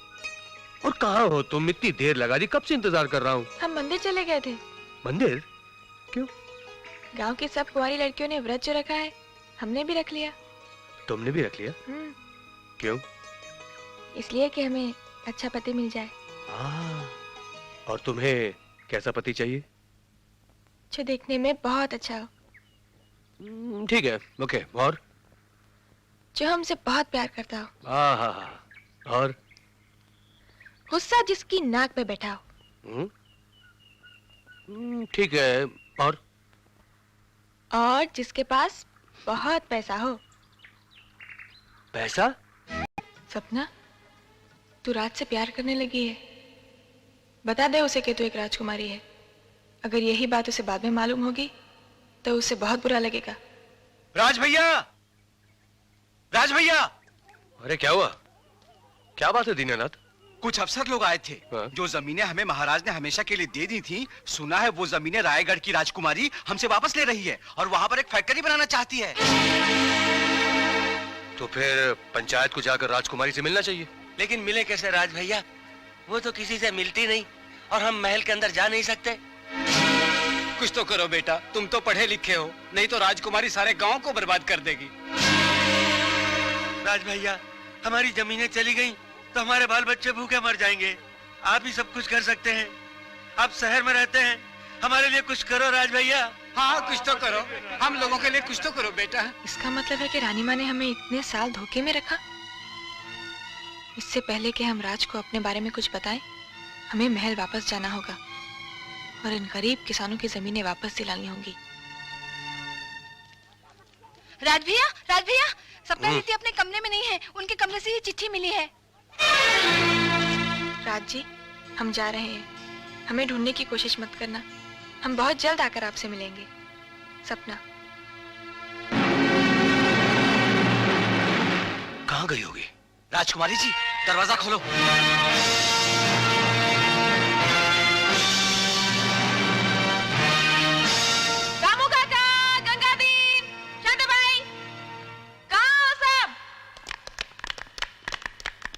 Speaker 5: और कहाँ हो तुम? इतनी देर लगा दी, कब से इंतजार कर रहा हूँ।
Speaker 1: हम मंदिर चले गए थे।
Speaker 5: मंदिर? क्यों?
Speaker 1: गांव की सब कुंवारी लड़कियों ने व्रत जो रखा है, हमने भी रख लिया।
Speaker 5: तुमने भी रख लिया? क्यों?
Speaker 1: इसलिए कि हमें अच्छा पति मिल जाए।
Speaker 5: और तुम्हें कैसा पति चाहिए?
Speaker 1: जो देखने में बहुत अच्छा हो।
Speaker 5: ठीक है, ओके। और?
Speaker 1: जो हमसे बहुत प्यार करता हो।
Speaker 5: और?
Speaker 1: गुस्सा जिसकी नाक पे बैठा हो।
Speaker 5: ठीक है।
Speaker 1: और जिसके पास बहुत पैसा हो।
Speaker 5: पैसा?
Speaker 1: सपना, तू राज से प्यार करने लगी है। बता दे उसे कि तू एक राजकुमारी है। अगर यही बात उसे बाद में मालूम होगी तो उसे बहुत बुरा लगेगा।
Speaker 4: राज भैया, राज भैया।
Speaker 5: अरे क्या हुआ? क्या बात है दीनानाथ?
Speaker 14: कुछ अफसर लोग आए थे। जो जमीनें हमें महाराज ने हमेशा के लिए दे दी थी, सुना है वो जमीनें रायगढ़ की राजकुमारी हमसे वापस ले रही है और वहां पर एक फैक्ट्री बनाना चाहती है।
Speaker 5: तो फिर पंचायत को जाकर राजकुमारी से मिलना चाहिए।
Speaker 4: लेकिन मिले कैसे राज भैया? वो तो किसी से मिलती नहीं और हम महल के अंदर जा नहीं सकते।
Speaker 14: कुछ तो करो बेटा, तुम तो पढ़े लिखे हो, नहीं तो राजकुमारी सारे गांव को बर्बाद कर देगी।
Speaker 4: राज भैया, हमारी जमीनें चली गई तो हमारे बाल बच्चे भूखे मर जाएंगे। आप ही सब कुछ कर सकते हैं। आप शहर में रहते हैं, हमारे लिए कुछ करो राज भैया।
Speaker 14: हाँ, कुछ तो करो, हम लोगों के लिए कुछ तो करो बेटा।
Speaker 1: इसका मतलब है कि रानी माँ ने हमें इतने साल धोखे में रखा। इससे पहले कि हम राज को अपने बारे में कुछ बताएं, हमें महल वापस जाना होगा और इन गरीब किसानों की जमीनें वापस दिलानी होंगी।
Speaker 12: राज भैया, सपना दीदी अपने कमरे में नहीं है, उनके कमरे से ही चिट्ठी मिली है।
Speaker 1: राज जी, हम जा रहे हैं। हमें ढूंढने की कोशिश मत करना। हम बहुत जल्द आकर आपसे मिलेंगे। सपना।
Speaker 14: कहाँ गई होगी? राजकुमारी जी, दरवाजा खोलो।
Speaker 1: रामू काका, गंगादीन, शांताबाई, कहाँ हो सब?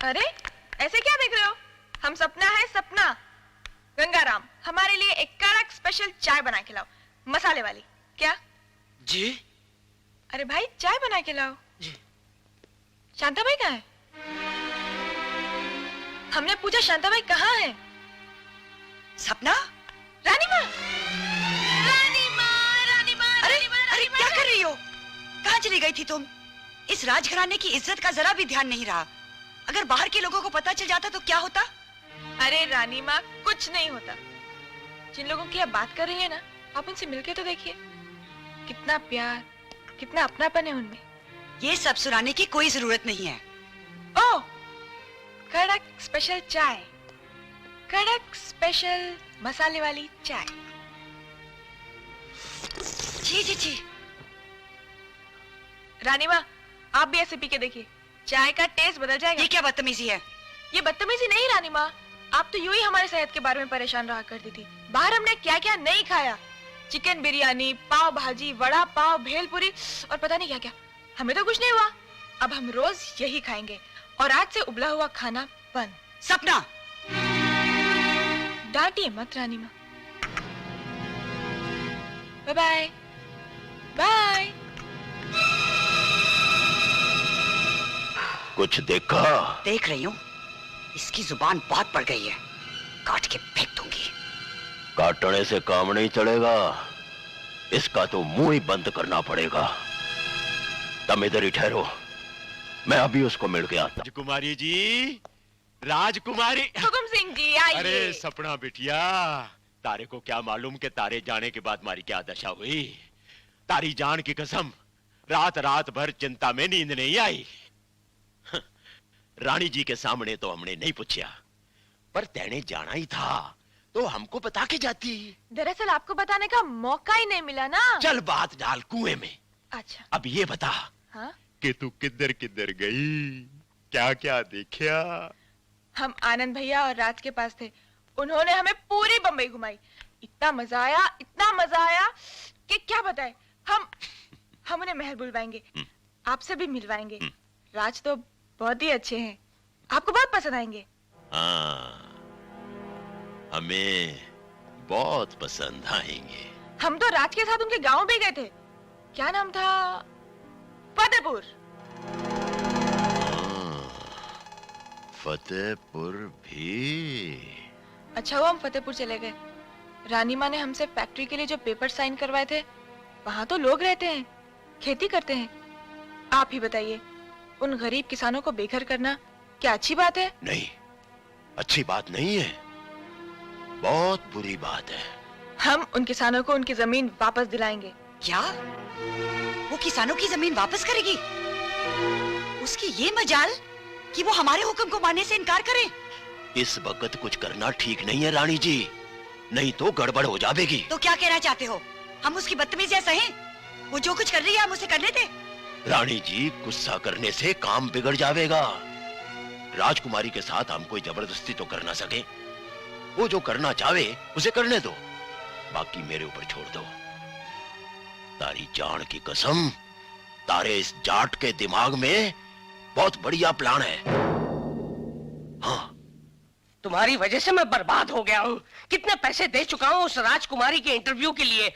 Speaker 1: अरे, ऐसे क्या देख रहे हो? हम सपना है, सपना। गंगाराम, हमारे लिए एक कड़क स्पेशल चाय बना के लाओ, मसाले वाली। क्या?
Speaker 5: जी?
Speaker 1: अरे भाई, चाय बना के लाओ। जी। शांताबाई कहाँ है? हमने पूछा शांताबाई कहाँ है?
Speaker 2: सपना?
Speaker 1: रानी माँ।
Speaker 2: अरे क्या कर रही हो? कहाँ चली गई थी तुम? इस राजघराने की इज्जत का जरा भी ध्यान नहीं रहा। अगर बाहर के लोगों को पता चल जाता तो क्या होता?
Speaker 1: अरे रानी माँ, कुछ नहीं होता। जिन लोगों की आप बात कर रही है ना, आप उनसे मिलके तो देखिए। कितना प्यार, कितना अपनापन है उनमें।
Speaker 2: ये सब सुनाने की कोई जरूरत नहीं है।
Speaker 1: ओ, कड़क स्पेशल चाय, कड़क स्पेशल मसाले वाली चाय।
Speaker 2: जी जी जी।
Speaker 1: रानी माँ, आप भी ऐसे पी के देखिए, चाय का टेस्ट बदल जाएगा।
Speaker 2: ये क्या बदतमीजी है?
Speaker 1: ये बदतमीजी नहीं रानी माँ, आप तो यूं ही हमारे सेहत के बारे में परेशान रहा करती थी। बाहर हमने क्या क्या नहीं खाया, चिकन बिरयानी, पाव भाजी, वड़ा पाव, भेलपुरी और पता नहीं क्या क्या। हमें तो कुछ नहीं हुआ। अब हम रोज यही खाएंगे और आज से उबला हुआ खाना बंद।
Speaker 2: सपना,
Speaker 1: डांटिए मत रानी माँ। Bye bye bye.
Speaker 10: कुछ देखा?
Speaker 2: देख रही हूँ। इसकी जुबान बहुत बढ़ गई है, काट के फेंक दूंगी।
Speaker 10: काटने से काम नहीं चलेगा, इसका तो मुंह ही बंद करना पड़ेगा। तुम इधर ही ठहरो, मैं अभी उसको मिल के आता।
Speaker 15: राजकुमारी जी, राजकुमारी।
Speaker 1: हुकुम सिंह जी आइए।
Speaker 15: अरे सपना बिटिया, तारे को क्या मालूम कि तारे जाने के बाद हमारी क्या दशा हुई। तारी जान की कसम, रात रात भर चिंता में नींद नहीं आई। रानी जी के सामने तो हमने नहीं पूछा, पर तेने जाना ही था तो हमको बता के जाती।
Speaker 1: दरअसल आपको बताने का मौका ही नहीं मिला ना।
Speaker 15: चल बात डाल कुएं में।
Speaker 1: अच्छा,
Speaker 15: अब ये बता,
Speaker 1: हाँ?
Speaker 15: कि तू किधर किधर गई, क्या क्या देखा?
Speaker 1: हम आनंद भैया और राज के पास थे। उन्होंने हमें पूरी बम्बई घुमाई। इतना मजा आया, इतना मजा आया कि क्या बताएं। हम उन्हें महल बुलवाएंगे, आपसे भी मिलवाएंगे। राज तो बहुत ही अच्छे हैं, आपको बहुत पसंद आएंगे।
Speaker 10: हाँ, हमें बहुत पसंद आएंगे।
Speaker 1: हम तो राज के साथ उनके गांव भी गए थे। क्या नाम था? फतेहपुर।
Speaker 10: फतेहपुर भी।
Speaker 1: अच्छा हुआ हम फतेहपुर चले गए। रानी माँ ने हमसे फैक्ट्री के लिए जो पेपर साइन करवाए थे, वहाँ तो लोग रहते हैं, खेती करते हैं। आप ही बताइए, उन गरीब किसानों को बेघर करना क्या अच्छी बात है?
Speaker 10: नहीं, अच्छी बात नहीं है, बहुत बुरी बात है।
Speaker 1: हम उन किसानों को उनकी जमीन वापस दिलाएंगे।
Speaker 2: क्या? वो किसानों की जमीन वापस करेगी? उसकी ये मजाल कि वो हमारे हुक्म को मानने से इनकार करे।
Speaker 10: इस वक्त कुछ करना ठीक नहीं है रानी जी, नहीं तो गड़बड़ हो जाएगी।
Speaker 2: तो क्या कहना चाहते हो? हम उसकी बदतमीजियां सहें? वो जो कुछ कर रही है हम उसे करने दें?
Speaker 10: रानी जी, गुस्सा करने से काम बिगड़ जाएगा। राजकुमारी के साथ हम कोई जबरदस्ती तो कर ना सके। वो जो करना चाहे उसे करने दो, बाकी मेरे ऊपर छोड़ दो। तारी जान की कसम, तारे इस जाट के दिमाग में बहुत बढ़िया प्लान है। हाँ,
Speaker 11: तुम्हारी वजह से मैं बर्बाद हो गया हूँ। कितने पैसे दे चुका हूँ उस राजकुमारी के इंटरव्यू के लिए।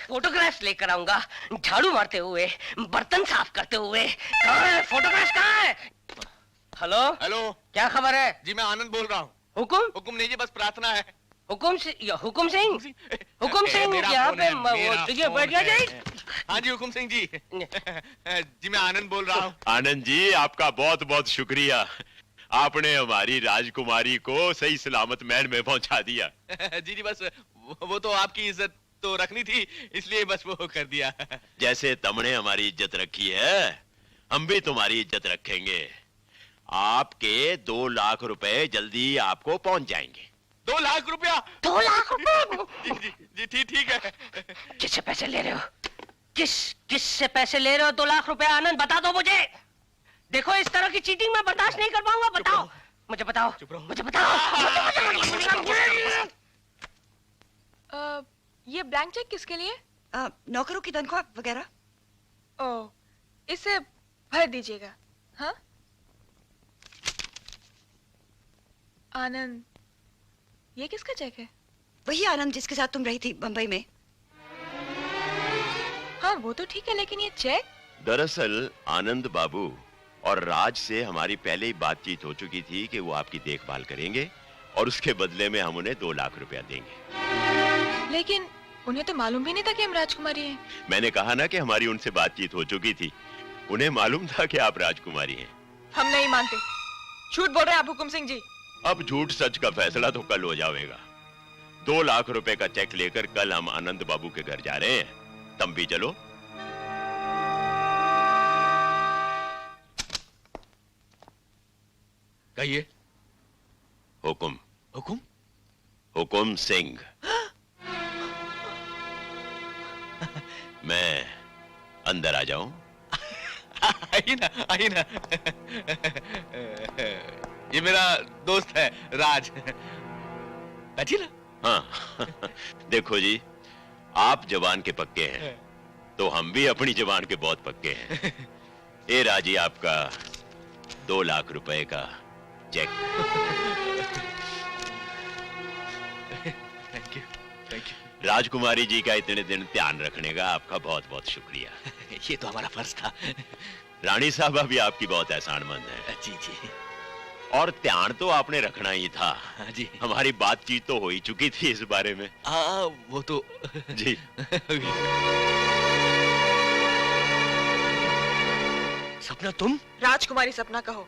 Speaker 11: फोटोग्राफ्स लेकर आऊंगा, झाड़ू मारते हुए, बर्तन साफ करते हुए। कहाँ है फोटोग्राफ्स? कहाँ है? हेलो
Speaker 8: हेलो,
Speaker 11: क्या खबर है?
Speaker 8: जी मैं आनंद बोल रहा हूँ।
Speaker 11: हुकुम
Speaker 8: नहीं जी, बस प्रार्थना है।
Speaker 11: हुकुम सिंह यहाँ पे तुझे बैठ गया।
Speaker 8: हाँ जी हुकुम सिंह जी। जी मैं आनंद बोल रहा हूँ।
Speaker 15: आनंद जी, आपका बहुत बहुत शुक्रिया। आपने हमारी राजकुमारी को सही सलामत महल में पहुंचा दिया।
Speaker 8: जी जी, बस वो तो आपकी इज्जत तो रखनी थी, इसलिए बस वो कर दिया।
Speaker 10: जैसे तुमने हमारी इज्जत रखी है, हम भी तुम्हारी इज्जत रखेंगे। आपके 2 लाख रुपए जल्दी आपको पहुंच जाएंगे।
Speaker 8: 2 लाख रुपया?
Speaker 11: 2 लाख रुपए?
Speaker 8: जी ठीक है।
Speaker 11: किससे पैसे ले रहे हो? किससे पैसे ले रहे हो? 2 लाख रुपए आनंद, बता दो मुझे। देखो इस तरह की चीटिंग मैं बर्दाश्त नहीं कर पाऊंगा। बताओ मुझे, बताओ मुझे, बताओ।
Speaker 1: ये ब्लैंक चेक किसके लिए?
Speaker 2: नौकरों की तनख्वाह वगैरह।
Speaker 1: ओह, इसे भर दीजिएगा। हाँ आनंद, ये किसका चेक है?
Speaker 2: वही आनंद जिसके साथ तुम रही थी बंबई में।
Speaker 1: हाँ वो तो ठीक है, लेकिन ये चेक?
Speaker 10: दरअसल आनंद बाबू और राज से हमारी पहले ही बातचीत हो चुकी थी कि वो आपकी देखभाल करेंगे और उसके बदले में हम उन्हें 2 लाख रुपया देंगे।
Speaker 1: लेकिन उन्हें तो मालूम भी नहीं था कि हम राजकुमारी हैं।
Speaker 10: मैंने कहा ना कि हमारी उनसे बातचीत हो चुकी थी, उन्हें मालूम था कि आप राजकुमारी हैं।
Speaker 1: हम नहीं मानते, झूठ बोल रहे हैं आप हुकुम सिंह जी।
Speaker 10: अब झूठ सच का फैसला तो कल हो जाएगा। 2 लाख रुपए का चेक लेकर कल हम आनंद बाबू के घर जा रहे हैं, तुम भी चलो।
Speaker 8: कहिए।
Speaker 10: हुकुम।
Speaker 8: हुकुम?
Speaker 10: हुकुम सिंह। मैं अंदर आ जाऊं?
Speaker 8: आइए ना, आइए ना। ये मेरा दोस्त है राज। बैठिए ना।
Speaker 10: हाँ देखो जी, आप जवान के पक्के हैं तो हम भी अपनी जवान के बहुत पक्के हैं। ये राजी आपका 2 लाख रुपए का चेक।
Speaker 8: Thank you, thank you.
Speaker 10: राजकुमारी जी का इतने दिन ध्यान रखने का आपका बहुत बहुत शुक्रिया।
Speaker 8: ये तो हमारा फर्ज था।
Speaker 10: रानी साहबा भी आपकी बहुत एहसानमंद है।
Speaker 8: जी जी।
Speaker 10: और ध्यान तो आपने रखना ही था।
Speaker 8: जी।
Speaker 10: हमारी बातचीत तो हो ही चुकी थी इस बारे में।
Speaker 8: हाँ वो तो
Speaker 10: जी।
Speaker 5: सपना तुम?
Speaker 1: राजकुमारी सपना कहो।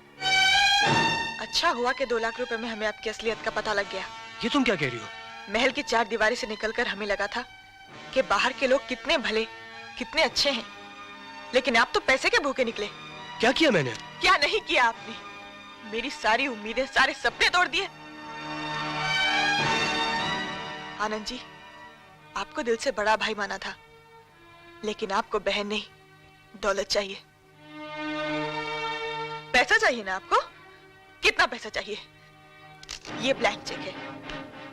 Speaker 1: अच्छा हुआ कि 2 लाख रुपए में हमें आपकी असलियत का पता लग गया।
Speaker 5: ये तुम क्या कह रही हो?
Speaker 1: महल की 4 दीवारी से निकलकर हमें लगा था कि बाहर के लोग कितने भले, कितने अच्छे हैं, लेकिन आप तो पैसे के भूखे निकले।
Speaker 5: क्या किया मैंने?
Speaker 1: क्या नहीं किया आपने? मेरी सारी उम्मीदें, सारे सपने तोड़ दिए। आनंद जी, आपको दिल से बड़ा भाई माना था, लेकिन आपको बहन नहीं, दौलत चाहिए। पैसा चाहिए ना आपको? कितना पैसा चाहिए? ये ब्लैंक चेक है,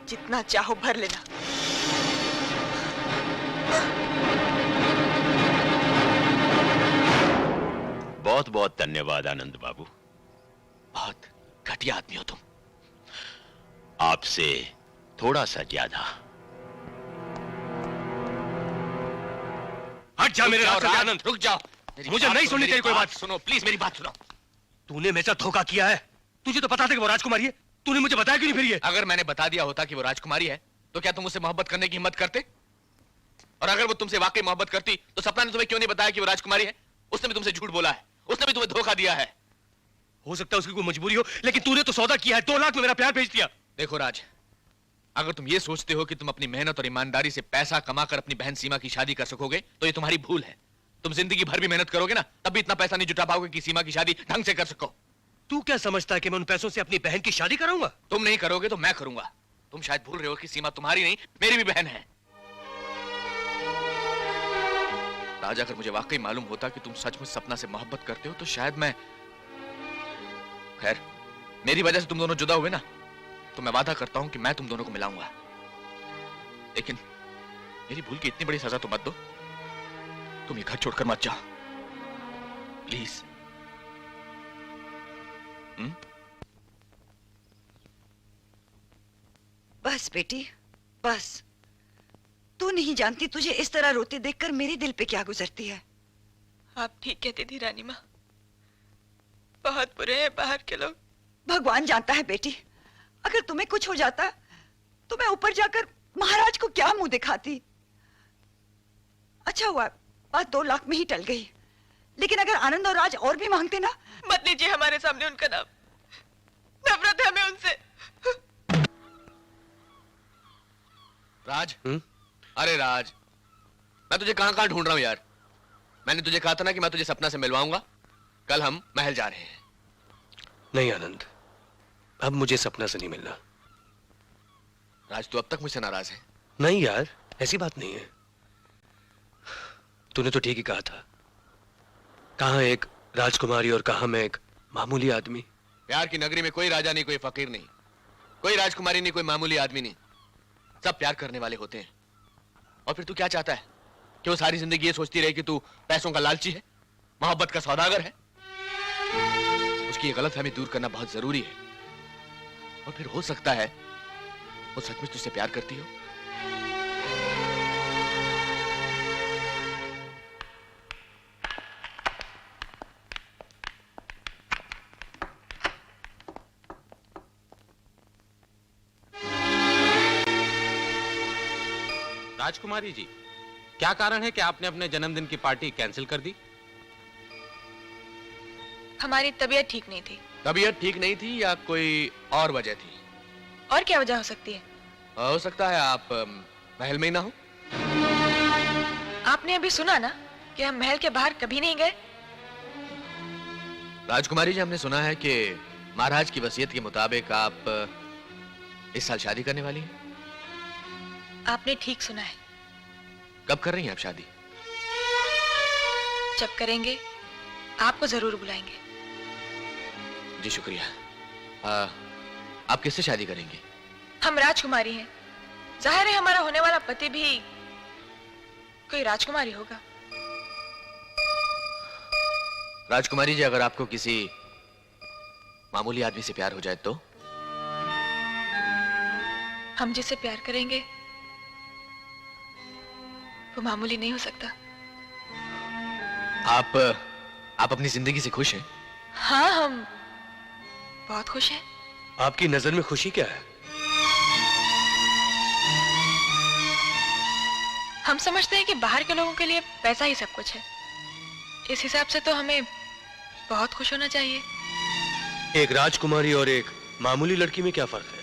Speaker 1: जितना चाहो भर लेना।
Speaker 10: बहुत बहुत धन्यवाद आनंद बाबू।
Speaker 8: बहुत घटिया आदमी हो तुम।
Speaker 10: आपसे थोड़ा सा ज्यादा।
Speaker 5: हट जा मेरे रास्ते से आनंद।
Speaker 8: रुक जाओ।
Speaker 5: मुझे नहीं सुननी तेरी कोई बात।
Speaker 8: सुनो प्लीज, मेरी बात सुनो।
Speaker 5: तूने मेरे साथ धोखा किया है। तुझे तो पता था कि वो राजकुमारी है, तूने मुझे बताया क्यों नहीं फिर ये?
Speaker 8: अगर मैंने बता दिया होता कि वो राजकुमारी है तो क्या तुम उससे मोहब्बत करने की हिम्मत करते? और अगर वो तुमसे वाकई मोहब्बत करती तो सपना ने तुम्हें क्यों नहीं बताया कि वो राजकुमारी है? उसने भी तुमसे झूठ बोला है, उसने भी तुम्हें धोखा दिया है।
Speaker 5: हो सकता है उसकी कोई मजबूरी हो, लेकिन तूने तो सौदा किया है। 2 लाख में मेरा प्यार बेच दिया।
Speaker 8: देखो राज, अगर तुम ये सोचते हो कि तुम अपनी मेहनत और ईमानदारी से पैसा कमाकर अपनी बहन सीमा की शादी कर सकोगे तो ये तुम्हारी भूल है। तुम जिंदगी भर भी मेहनत करोगे ना, तब भी इतना पैसा नहीं जुटा पाओगे कि सीमा की शादी ढंग से कर सको।
Speaker 5: तू क्या समझता है कि मैं उन पैसों से अपनी बहन की शादी कराऊंगा?
Speaker 8: तुम नहीं करोगे तो मैं करूंगा। तुम शायद भूल रहे हो कि सीमा तुम्हारी नहीं, मेरी भी बहन है। राज, अगर मुझे वाकई मालूम होता कि तुम सचमुच सपना से मोहब्बत करते हो तो शायद मैं, खैर मेरी वजह से तुम दोनों जुदा हुए ना, तो मैं वादा करता हूं कि मैं तुम दोनों को मिलाऊंगा। लेकिन मेरी भूल की इतनी बड़ी सजा तो मत दो। तुम ये घर छोड़कर मत जाओ प्लीज।
Speaker 2: बस बेटी, बस। तू नहीं जानती तुझे इस तरह रोते देखकर मेरे दिल पे क्या गुजरती है।
Speaker 1: आप ठीक कहती थी रानी माँ, बहुत बुरे हैं बाहर के लोग।
Speaker 2: भगवान जानता है बेटी, अगर तुम्हें कुछ हो जाता तो मैं ऊपर जाकर महाराज को क्या मुंह दिखाती। अच्छा हुआ बात 2 लाख में ही टल गई, लेकिन अगर आनंद और राज और भी मांगते ना।
Speaker 1: मत लीजिए हमारे सामने उनका नाम, नफरत है हमें उनसे।
Speaker 8: राज, अरे राज, मैं तुझे कहां कहां ढूंढ रहा हूं यार। मैंने तुझे कहा था ना कि मैं तुझे सपना से मिलवाऊंगा। कल हम महल जा रहे हैं।
Speaker 5: नहीं आनंद, अब मुझे सपना से नहीं मिलना।
Speaker 8: राज, तू अब तक मुझसे नाराज है?
Speaker 5: नहीं यार, ऐसी बात नहीं है। तूने तो ठीक ही कहा था। कहां एक राजकुमारी और कहां मैं एक मामूली आदमी।
Speaker 8: प्यार की नगरी में कोई राजा नहीं, कोई फकीर नहीं, कोई राजकुमारी नहीं, कोई मामूली आदमी नहीं। सब प्यार करने वाले होते हैं। और फिर तू क्या चाहता है कि वो सारी जिंदगी ये सोचती रहे कि तू पैसों का लालची है, मोहब्बत का सौदागर है? उसकी ये गलतफहमी दूर करना बहुत जरूरी है। और फिर हो सकता है वो सचमुच तुझसे प्यार करती हो।
Speaker 16: राजकुमारी जी, क्या कारण है कि आपने अपने जन्मदिन की पार्टी कैंसिल कर दी?
Speaker 1: हमारी तबीयत ठीक नहीं थी।
Speaker 8: तबीयत ठीक नहीं थी या कोई और वजह थी?
Speaker 1: और क्या वजह हो सकती है?
Speaker 8: हो सकता है आप महल में ही ना हो।
Speaker 1: आपने अभी सुना ना कि हम महल के बाहर कभी नहीं गए।
Speaker 8: राजकुमारी जी, हमने सुना है कि महाराज की वसीयत के मुताबिक आप इस साल शादी करने वाली हैं।
Speaker 1: आपने ठीक सुना है।
Speaker 8: कब कर रही हैं आप शादी?
Speaker 1: जब करेंगे आपको जरूर बुलाएंगे।
Speaker 8: जी शुक्रिया। आप किससे शादी करेंगे?
Speaker 1: हम राजकुमारी हैं। जाहिर है हमारा होने वाला पति भी कोई राजकुमारी होगा।
Speaker 8: राजकुमारी जी, अगर आपको किसी मामूली आदमी से प्यार हो जाए तो?
Speaker 1: हम जिससे प्यार करेंगे वो मामूली नहीं हो सकता।
Speaker 8: आप अपनी जिंदगी से खुश हैं?
Speaker 1: हाँ, हम बहुत खुश हैं।
Speaker 5: आपकी नजर में खुशी क्या है?
Speaker 1: हम समझते हैं कि बाहर के लोगों के लिए पैसा ही सब कुछ है। इस हिसाब से तो हमें बहुत खुश होना चाहिए।
Speaker 5: एक राजकुमारी और एक मामूली लड़की में क्या फर्क है?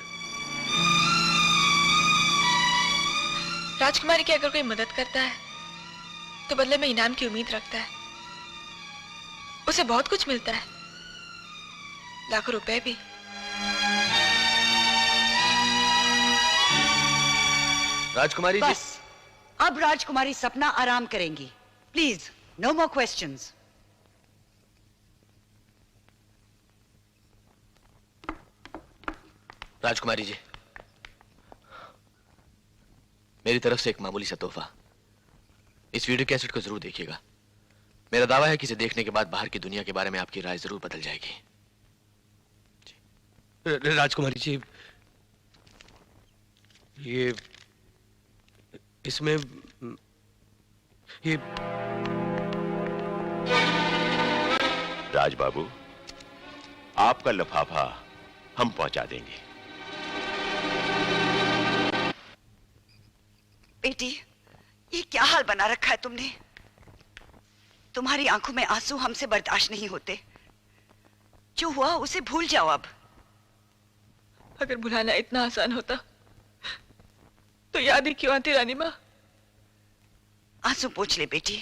Speaker 1: राजकुमारी की अगर कोई मदद करता है तो बदले में इनाम की उम्मीद रखता है। उसे बहुत कुछ मिलता है, लाखों रुपए भी।
Speaker 8: राजकुमारी
Speaker 2: बस, अब राजकुमारी सपना आराम करेंगी। Please, no more questions.
Speaker 8: राजकुमारी जी, मेरी तरफ से एक मामूली सा तोहफा। इस वीडियो कैसेट को जरूर देखिएगा। मेरा दावा है कि इसे देखने के बाद बाहर की दुनिया के बारे में आपकी राय जरूर बदल जाएगी।
Speaker 5: राजकुमारी जी, ये इसमें ये
Speaker 15: राज बाबू, आपका लिफाफा हम पहुंचा देंगे।
Speaker 2: बेटी, ये क्या हाल बना रखा है तुमने? तुम्हारी आंखों में आंसू हमसे बर्दाश्त नहीं होते। जो हुआ उसे भूल जाओ अब।
Speaker 1: अगर भुलाना इतना आसान होता तो याद ही क्यों आती रानी माँ?
Speaker 2: आंसू पोंछ ले बेटी,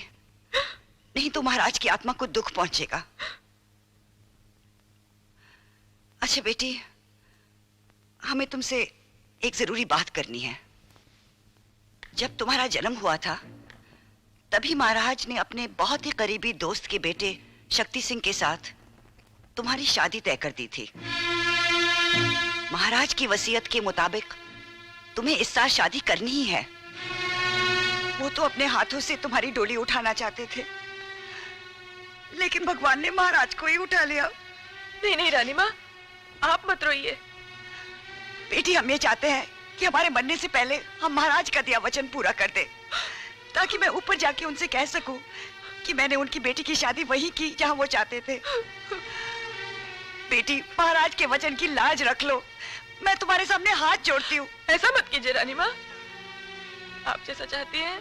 Speaker 2: नहीं तो महाराज की आत्मा को दुख पहुंचेगा। अच्छा बेटी, हमें तुमसे एक जरूरी बात करनी है। जब तुम्हारा जन्म हुआ था तभी महाराज ने अपने बहुत ही करीबी दोस्त के बेटे शक्ति सिंह के साथ तुम्हारी शादी तय कर दी थी। महाराज की वसीयत के मुताबिक तुम्हें इस साल शादी करनी ही है। वो तो अपने हाथों से तुम्हारी डोली उठाना चाहते थे, लेकिन भगवान ने महाराज को ही उठा लिया।
Speaker 1: नहीं नहीं रानी माँ, आप मत रोइए।
Speaker 2: बेटी, हम ये चाहते हैं कि हमारे मरने से पहले हम महाराज का दिया वचन पूरा कर दे, ताकि मैं ऊपर जाके उनसे कह सकूं कि मैंने उनकी बेटी की शादी वहीं की जहां वो चाहते थे। बेटी, महाराज के वचन की लाज रख लो। मैं तुम्हारे सामने हाथ जोड़ती हूँ।
Speaker 1: ऐसा मत कीजिए रानी माँ, आप जैसा चाहती हैं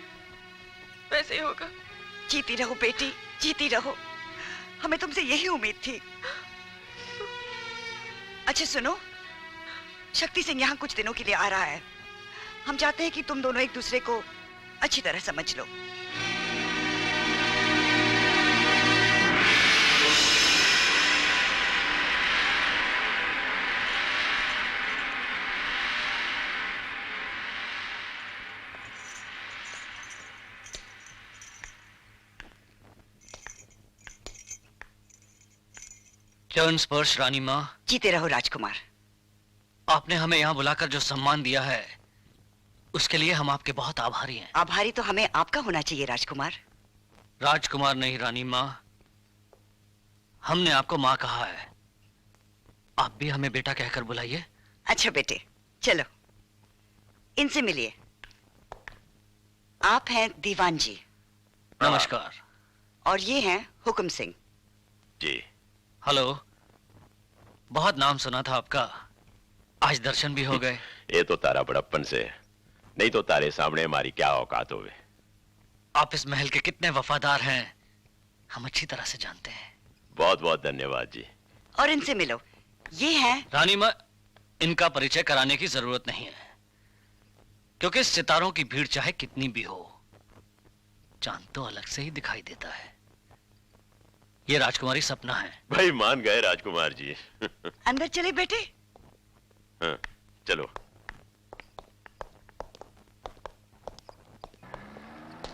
Speaker 1: वैसे ही होगा।
Speaker 2: जीती रहो बेटी, जीती रहो। हमें तुमसे यही उम्मीद थी। अच्छा सुनो, शक्ति सिंह यहाँ कुछ दिनों के लिए आ रहा है। हम चाहते हैं कि तुम दोनों एक दूसरे को अच्छी तरह समझ लो।
Speaker 17: चरण स्पर्श रानी माँ।
Speaker 2: जीते रहो राजकुमार।
Speaker 17: आपने हमें यहाँ बुलाकर जो सम्मान दिया है उसके लिए हम आपके बहुत आभारी हैं।
Speaker 2: आभारी तो हमें आपका होना चाहिए राजकुमार।
Speaker 17: राजकुमार नहीं रानी माँ, हमने आपको माँ कहा है, आप भी हमें बेटा कहकर बुलाइए।
Speaker 2: अच्छा बेटे चलो इनसे मिलिए। आप हैं दीवान जी।
Speaker 17: नमस्कार।
Speaker 2: और ये हैं हुक्म सिंह
Speaker 10: जी।
Speaker 17: हेलो, बहुत नाम सुना था आपका, आज दर्शन भी हो गए।
Speaker 10: ये तो तारा बड़प्पन से, नहीं तो तारे सामने हमारी क्या औकात होवे।
Speaker 17: आप इस महल के कितने वफादार हैं हम अच्छी तरह से जानते हैं।
Speaker 10: बहुत बहुत धन्यवाद जी।
Speaker 2: और इनसे मिलो, ये हैं
Speaker 17: रानी माँ। इनका परिचय कराने की जरूरत नहीं है, क्योंकि सितारों की भीड़ चाहे कितनी भी हो, चांद तो अलग से ही दिखाई देता है। ये राजकुमारी सपना है।
Speaker 10: भाई मान गए राजकुमार जी।
Speaker 2: अंदर चले बेटे।
Speaker 10: हाँ, चलो।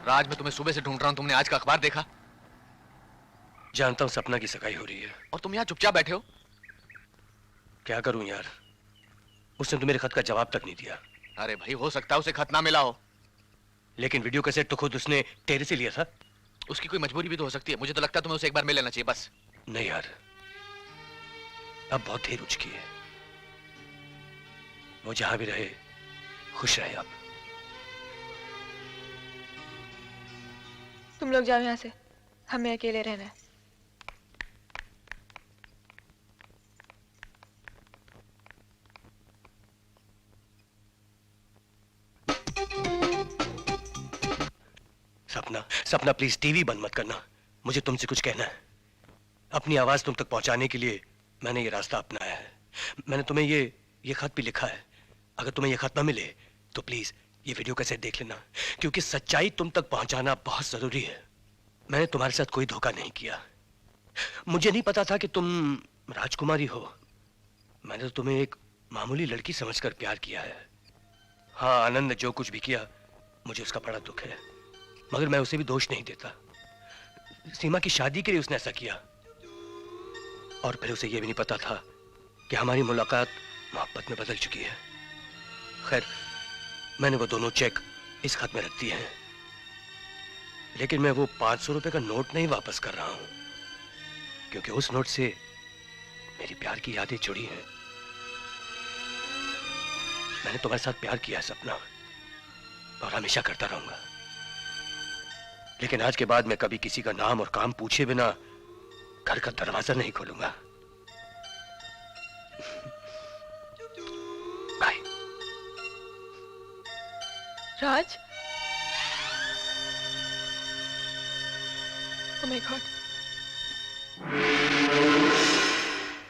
Speaker 8: राज, मैं तुम्हें सुबह से ढूंढ रहा हूं, तुमने आज का अखबार देखा?
Speaker 5: जानता हूं सपना की सगाई हो रही है।
Speaker 8: और तुम यहाँ चुपचाप बैठे हो?
Speaker 5: क्या करूं यार, उसने तो मेरे खत का जवाब तक नहीं दिया।
Speaker 8: अरे भाई, हो सकता है उसे खत ना मिला हो।
Speaker 5: लेकिन वीडियो कैसेट तो खुद उसने तेरे से लिया था।
Speaker 8: उसकी कोई मजबूरी भी तो हो सकती है। मुझे तो लगता है तुम्हें उसे एक बार मिल लेना चाहिए बस।
Speaker 5: नहीं यार, अब बहुत देर हो चुकी है। वो जहां भी रहे खुश रहे। अब
Speaker 1: तुम लोग जाओ यहाँ से, हमें अकेले रहना है।
Speaker 5: सपना, सपना प्लीज टीवी बंद मत करना, मुझे तुमसे कुछ कहना है। अपनी आवाज तुम तक पहुंचाने के लिए मैंने ये रास्ता अपनाया है। मैंने तुम्हें ये खत भी लिखा है। अगर तुम्हें ये खत ना मिले तो प्लीज ये वीडियो कैसेट देख लेना, क्योंकि सच्चाई तुम तक पहुंचाना बहुत जरूरी है। मैंने तुम्हारे साथ कोई धोखा नहीं किया। मुझे नहीं पता था कि तुम राजकुमारी हो। मैंने तो तुम्हें एक मामूली लड़की समझकर प्यार किया है। हाँ, आनंद ने जो कुछ भी किया मुझे उसका बड़ा दुख है, मगर मैं उसे भी दोष नहीं देता। सीमा की शादी के लिए उसने ऐसा किया, और फिर उसे यह भी नहीं पता था कि हमारी मुलाकात मोहब्बत में बदल चुकी है। खैर, मैंने वो दोनों चेक इस खत में रख दिए हैं, लेकिन मैं वो 500 रुपए का नोट नहीं वापस कर रहा हूं, क्योंकि उस नोट से मेरी प्यार की यादें जुड़ी हैं। मैंने तुम्हारे साथ प्यार किया है सपना, और हमेशा करता रहूंगा। लेकिन आज के बाद मैं कभी किसी का नाम और काम पूछे बिना घर का दरवाजा नहीं खोलूंगा। Bye.
Speaker 1: Raj, oh my god.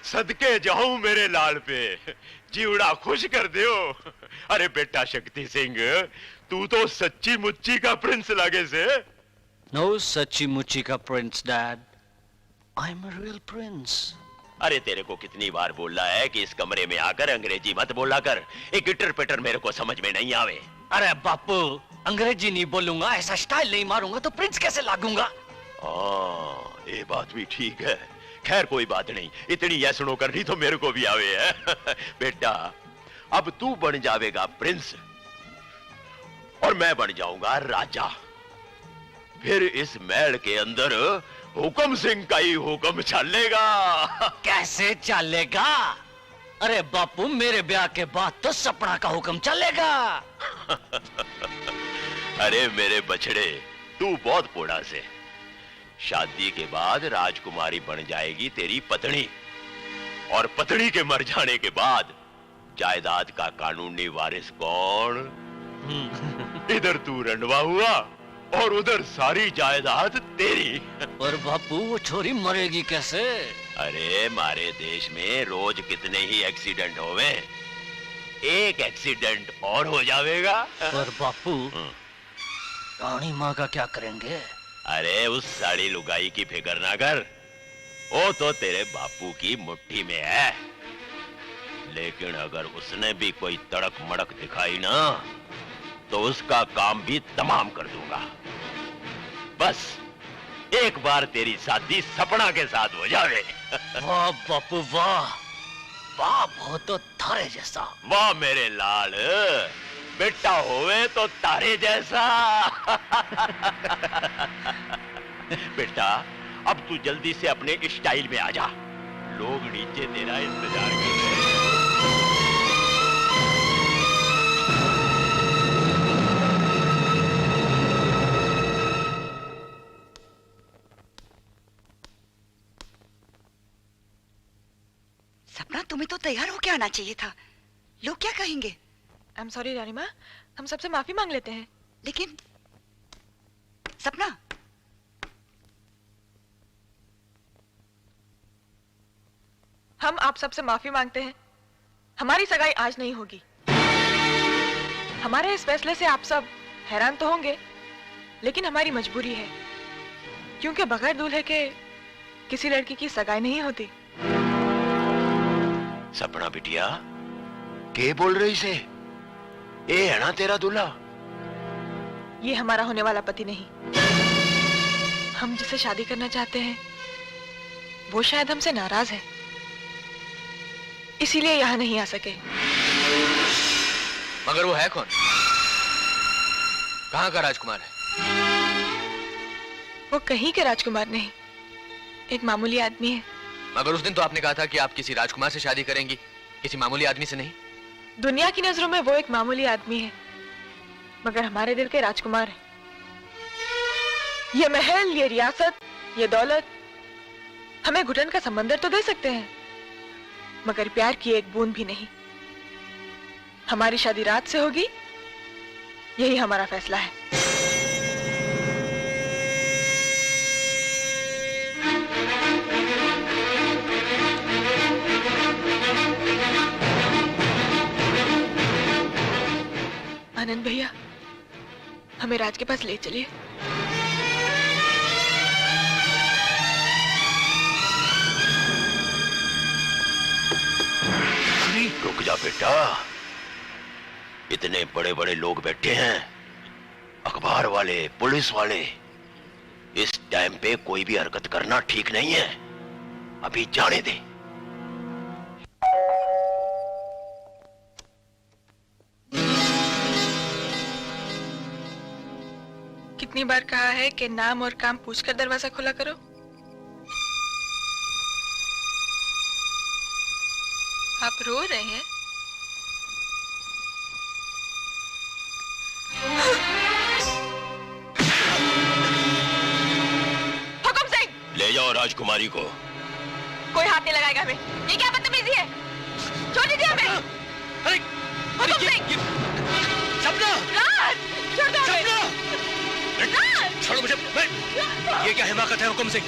Speaker 10: सदके जाऊं मेरे लाल पे, जीवड़ा खुश कर दियो। अरे बेटा शक्ति सिंह, तू तो सच्ची मुच्ची का प्रिंस लगे से।
Speaker 17: नो सच्ची मुच्ची का Prince dad, I am a real Prince.
Speaker 10: अरे तेरे को कितनी बार बोला है कि इस कमरे में आकर अंग्रेजी मत बोला कर, एक इटर पिटर मेरे को समझ में नहीं आवे।
Speaker 17: अरे बापू, अंग्रेजी नहीं बोलूंगा, ऐसा स्टाइल नहीं मारूंगा तो प्रिंस कैसे लागूंगा?
Speaker 10: ये बात भी ठीक है। खैर कोई बात नहीं, इतनी यह करनी तो मेरे को भी आवे है। बेटा, अब तू बन जावेगा प्रिंस और मैं बन जाऊंगा राजा। फिर इस महल के अंदर हुक्म सिंह का ही हुक्म चलेगा।
Speaker 17: कैसे चलेगा? अरे बापू, मेरे ब्याह के बाद तो सपना का हुक्म चलेगा।
Speaker 10: अरे मेरे बछड़े, तू बहुत बूढ़ा से। शादी के बाद राजकुमारी बन जाएगी तेरी पत्नी, और पत्नी के मर जाने के बाद जायदाद का कानूनी वारिस कौन? इधर तू रंडवा हुआ और उधर सारी जायदाद तेरी।
Speaker 17: और बापू, वो छोरी मरेगी कैसे?
Speaker 10: अरे मारे देश में रोज कितने ही एक्सीडेंट होवे, एक एक्सीडेंट और हो जाएगा।
Speaker 17: और बापू, रानी माँ का क्या करेंगे?
Speaker 10: अरे उस साड़ी लुगाई की फिक्र ना कर, वो तो तेरे बापू की मुट्ठी में है। लेकिन अगर उसने भी कोई तड़क मड़क दिखाई ना, तो उसका काम भी तमाम कर दूंगा। बस एक बार तेरी शादी सपना के साथ हो जावे।
Speaker 17: वाह बापू वाह, बाप हो तो थारे जैसा।
Speaker 10: वाह मेरे लाल, बेटा होवे तो तारे जैसा। बेटा अब तू जल्दी से अपने स्टाइल में आ जा, लोग नीचे तेरा इंतजार कर रहे हैं।
Speaker 2: सपना, तुम्हें तो तैयार होके आना चाहिए था। लोग क्या कहेंगे?
Speaker 1: आई एम सॉरी रानी माँ, हम सबसे माफी मांग लेते हैं।
Speaker 2: लेकिन सपना,
Speaker 1: हम आप सबसे माफी मांगते हैं। हमारी सगाई आज नहीं होगी। हमारे इस फैसले से आप सब हैरान तो होंगे, लेकिन हमारी मजबूरी है, क्योंकि बगैर दूल्हे के किसी लड़की की सगाई नहीं होती।
Speaker 10: सपना बिटिया, के बोल रही से? ए है ना तेरा दूल्हा?
Speaker 1: ये हमारा होने वाला पति नहीं। हम जिसे शादी करना चाहते हैं वो शायद हमसे नाराज है, इसीलिए यहाँ नहीं आ सके।
Speaker 5: मगर वो है कौन? कहाँ का राजकुमार है?
Speaker 1: वो कहीं के राजकुमार नहीं, एक मामूली आदमी है।
Speaker 5: मगर उस दिन तो आपने कहा था कि आप किसी राजकुमार से शादी करेंगी, किसी मामूली आदमी से नहीं।
Speaker 1: दुनिया की नजरों में वो एक मामूली आदमी है, मगर हमारे दिल के राजकुमार है। ये महल, ये रियासत, ये दौलत हमें घुटन का समंदर तो दे सकते हैं, मगर प्यार की एक बूंद भी नहीं। हमारी शादी रात से होगी, यही हमारा फैसला है। आनंद भैया, हमें राज के पास ले चलिए।
Speaker 10: रुक जा बेटा, इतने बड़े बड़े लोग बैठे हैं, अखबार वाले, पुलिस वाले। इस टाइम पे कोई भी हरकत करना ठीक नहीं है, अभी जाने दे।
Speaker 1: कितनी बार कहा है कि नाम और काम पूछकर दरवाजा खुला करो। आप रो रहे हैं? हुकुम सिंह,
Speaker 10: ले जाओ राजकुमारी को।
Speaker 1: कोई हाथ नहीं लगाएगा हमें। ये क्या बदतमीजी है? छोड़ दीजिए हमें।
Speaker 5: अरे
Speaker 1: हुकुम सिंह,
Speaker 5: सपना,
Speaker 1: राज, छोड़ दो हमें। राज,
Speaker 5: छोड़ो मुझे। ये क्या हिमाकत है हुकुम सिंह?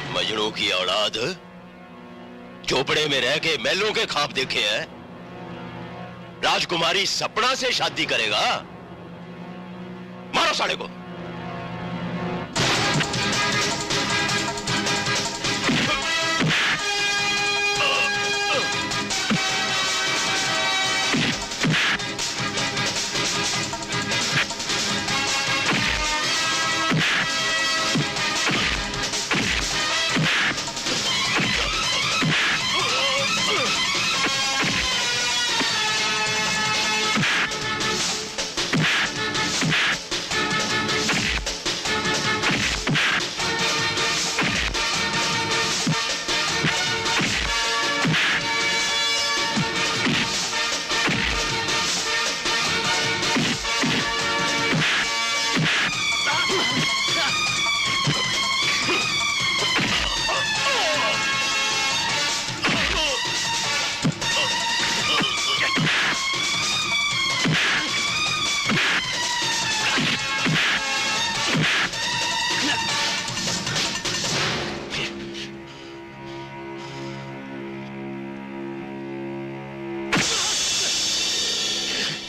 Speaker 10: मजनू की औलाद चोपड़े में रह के महलों के ख्वाब देखे हैं, राजकुमारी सपना से शादी करेगा? मारो साले को।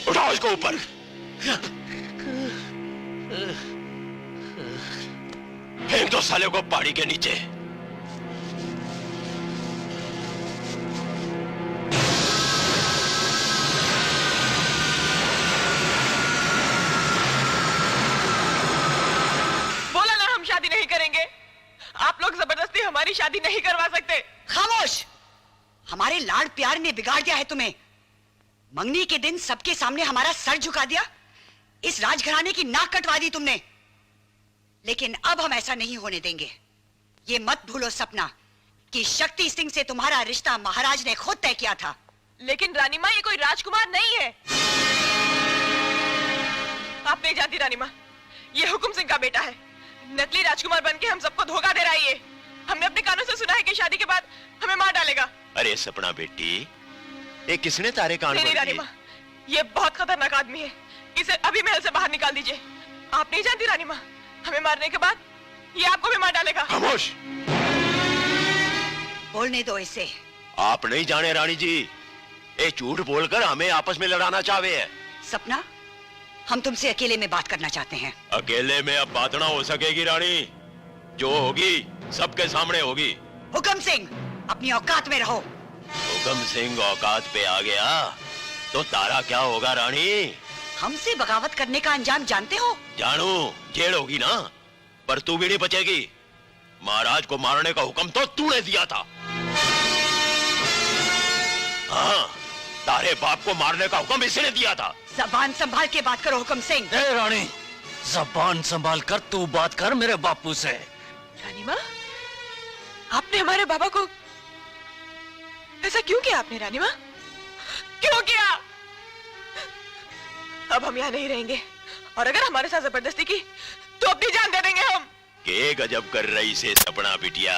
Speaker 10: उठाओ इसको ऊपर। फेंक दो साले को पहाड़ी के नीचे।
Speaker 2: हमारी शादी नहीं करवा सकते। खामोश! हमारे लाड़ प्यार ने बिगाड़ दिया है तुम्हें। मंगनी के दिन सबके सामने हमारा सर झुका दिया, इस राजघराने की नाक कटवा दी तुमने। लेकिन अब हम ऐसा नहीं होने देंगे। ये मत भूलो सपना कि शक्ति सिंह से तुम्हारा रिश्ता महाराज ने खुद तय किया था।
Speaker 1: लेकिन रानी माँ, ये कोई राजकुमार नहीं है। आप नहीं जानती रानी माँ, ये हुकुम सिंह का बेटा है। नकली राजकुमार बनके हम सबको धोखा दे रहा है ये। हमने अपने कानों से सुना है कि शादी के बाद हमें मार डालेगा।
Speaker 10: अरे सपना बेटी, ये किसने तारे कान
Speaker 1: नहीं रानी माँ, ये बहुत खतरनाक आदमी है। इसे अभी महल से बाहर निकाल दीजिए। आप नहीं जानती रानी माँ, हमें मारने के बाद ये आपको भी मार डालेगा।
Speaker 10: खामोश!
Speaker 2: बोलने दो इसे।
Speaker 10: आप नहीं जाने रानी जी, ये झूठ बोलकर हमें आपस में लड़ाना चाहते हैं।
Speaker 2: सपना, हम तुमसे अकेले में बात करना चाहते हैं।
Speaker 10: अकेले में अब बात ना हो सकेगी रानी, जो होगी सबके सामने होगी।
Speaker 2: हुकम सिंह, अपनी औकात में रहो।
Speaker 10: हुकम सिंह औकात पे आ गया तो तारा क्या होगा रानी?
Speaker 2: हमसे बगावत करने का अंजाम जानते हो?
Speaker 10: जानू, जेल होगी ना, पर तू भी नहीं बचेगी। महाराज को मारने का हुक्म तो तूने दिया था। हाँ, तारे बाप को मारने का हुक्म इसने दिया था।
Speaker 2: जबान संभाल के बात करो हुकम सिंह।
Speaker 17: ए रानी, जबान संभाल कर तू बात कर मेरे बापू से।
Speaker 1: रानी माँ, आपने हमारे बाबा को ऐसा क्यों किया? आपने रानी माँ क्यों किया? अब हम यहाँ नहीं रहेंगे, और अगर हमारे साथ जबरदस्ती की तो अपनी जान दे देंगे हम।
Speaker 10: के गजब कर रही से सपना बिटिया,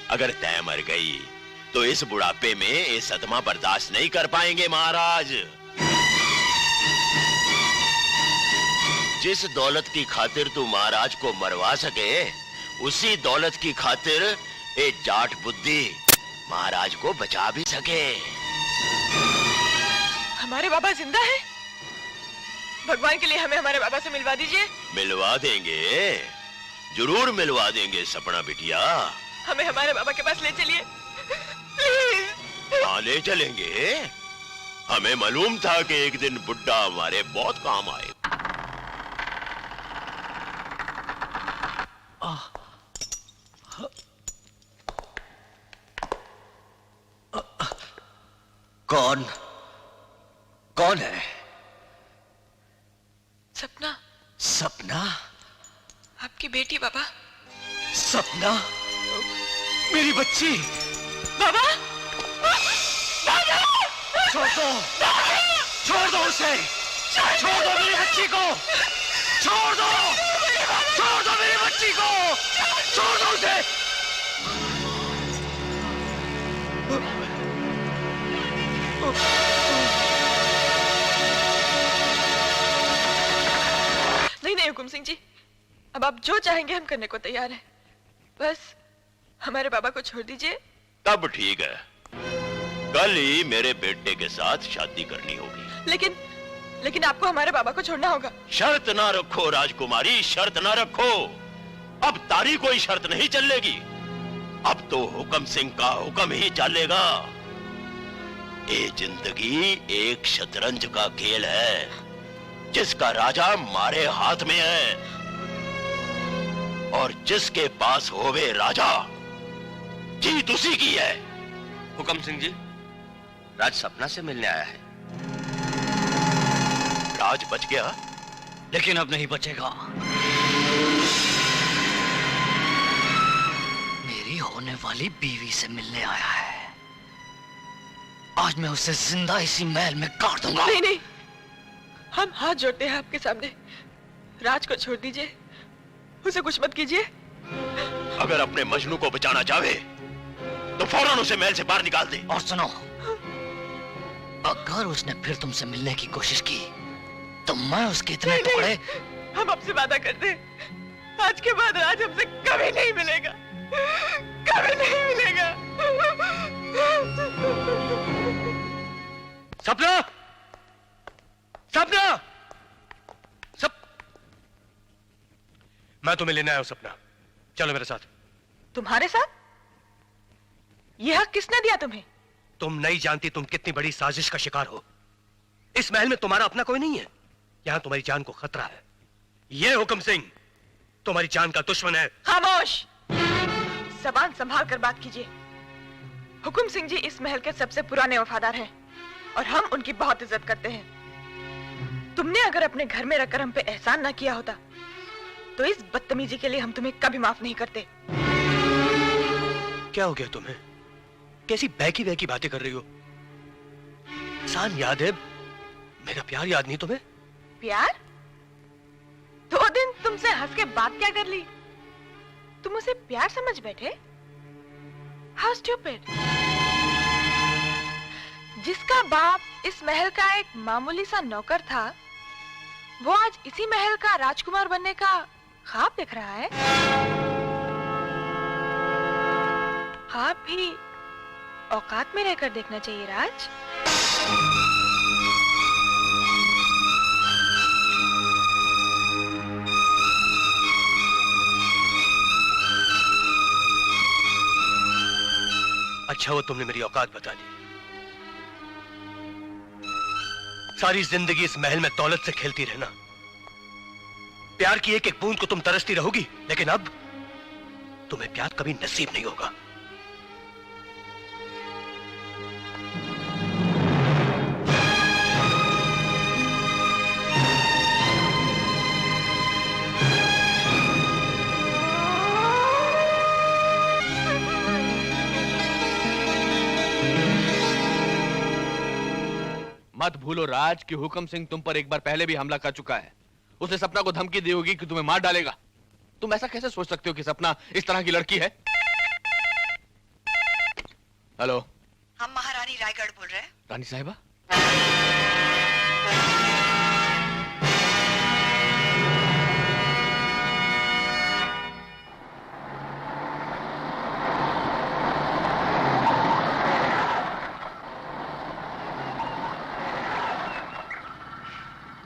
Speaker 10: अगर तय मर गई तो इस बुढ़ापे में ये सदमा बर्दाश्त नहीं कर पाएंगे महाराज। जिस दौलत की खातिर तू महाराज को मरवा सके, उसी दौलत की खातिर एक जाट बुद्धि महाराज को बचा भी सके।
Speaker 1: हमारे बाबा जिंदा है? भगवान के लिए हमें हमारे बाबा से मिलवा दीजिए।
Speaker 10: मिलवा देंगे, जरूर मिलवा देंगे सपना बिटिया।
Speaker 1: हमें हमारे बाबा के पास ले चलिए प्लीज।
Speaker 10: हाँ, ले चलेंगे। हमें मालूम था कि एक दिन बुड्ढा हमारे बहुत काम आए।
Speaker 17: कौन कौन है?
Speaker 1: सपना।
Speaker 17: सपना?
Speaker 1: आपकी बेटी बाबा।
Speaker 17: सपना, मेरी बच्ची।
Speaker 1: बाबा,
Speaker 17: छोड़ दो, छोड़ दो उसे, छोड़ दो मेरी बच्ची को, छोड़ दो, छोड़ दो मेरी बच्ची को, छोड़ दो उसे।
Speaker 1: नहीं नहीं हुकुम सिंह जी, अब आप जो चाहेंगे हम करने को तैयार हैं। बस हमारे बाबा को छोड़ दीजिए।
Speaker 10: तब ठीक है, कल ही मेरे बेटे के साथ शादी करनी होगी।
Speaker 1: लेकिन आपको हमारे बाबा को छोड़ना होगा।
Speaker 10: शर्त ना रखो राजकुमारी, शर्त ना रखो। अब तारी कोई शर्त नहीं चलेगी, अब तो हुकम सिंह का हुक्म ही चलेगा। ये जिंदगी एक शतरंज का खेल है जिसका राजा हमारे हाथ में है, और जिसके पास होवे राजा, जीत उसी की है।
Speaker 5: हुकम सिंह जी,
Speaker 9: राज सपना से मिलने आया है।
Speaker 10: राज बच गया,
Speaker 17: लेकिन अब नहीं बचेगा। मेरी होने वाली बीवी से मिलने आया है। आज मैं उसे जिंदा इसी महल में काट दूंगा।
Speaker 1: नहीं नहीं, हम हाथ जोड़ते हैं आपके सामने। राज को छोड़ दीजिए, उसे कुछ मत कीजिए।
Speaker 10: अगर अपने मजनू को बचाना चाहे तो फौरन उसे महल से बाहर निकाल दे।
Speaker 17: और सुनो, अगर उसने फिर तुमसे मिलने की कोशिश की तो मैं उसके इतने टुकड़े।
Speaker 1: हम आपसे वादा करते हैं, आज के बाद राज हमसे कभी नहीं मिलेगा, कभी नहीं मिलेगा।
Speaker 5: सपना, सपना, मैं तुम्हें लेने आया हूं सपना, चलो मेरे साथ।
Speaker 1: तुम्हारे साथ? यह हक किसने दिया तुम्हें?
Speaker 5: तुम नहीं जानती तुम कितनी बड़ी साजिश का शिकार हो। इस महल में तुम्हारा अपना कोई नहीं है, यहां तुम्हारी जान को खतरा है। यह हुकम सिंह तुम्हारी जान का दुश्मन है।
Speaker 1: खामोश! जबान संभाल कर बात कीजिए। हुकुम सिंह जी इस महल के सबसे पुराने वफादार हैं और हम उनकी बहुत इज्जत करते हैं। तुमने अगर अपने घर में रखकर हम पे एहसान ना किया होता तो इस बदतमीजी के लिए हम तुम्हें कभी माफ नहीं करते।
Speaker 5: क्या हो गया तुम्हें? कैसी बहकी बहकी बातें कर रही हो? एहसान याद है, मेरा प्यार याद नहीं तुम्हें?
Speaker 1: प्यार? 2 दिन तुमसे हंस के बात क्या कर ली? तुम उसे प्यार समझ बैठे? How stupid! जिसका बाप इस महल का एक मामूली सा नौकर था, वो आज इसी महल का राजकुमार बनने का ख्वाब देख रहा है। ख्वाब भी औकात में रहकर देखना चाहिए राज।
Speaker 5: अच्छा वो तुमने मेरी औकात बता दी। सारी जिंदगी इस महल में दौलत से खेलती रहना, प्यार की एक एक बूंद को तुम तरसती रहोगी, लेकिन अब तुम्हें प्यार कभी नसीब नहीं होगा।
Speaker 8: मत भूलो राज कि हुक्म सिंह तुम पर एक बार पहले भी हमला कर चुका है। उसने सपना को धमकी दी होगी कि तुम्हें मार डालेगा। तुम ऐसा कैसे सोच सकते हो कि सपना इस तरह की लड़की है? हेलो,
Speaker 2: हम महारानी रायगढ़ बोल रहे हैं।
Speaker 8: रानी साहिबा?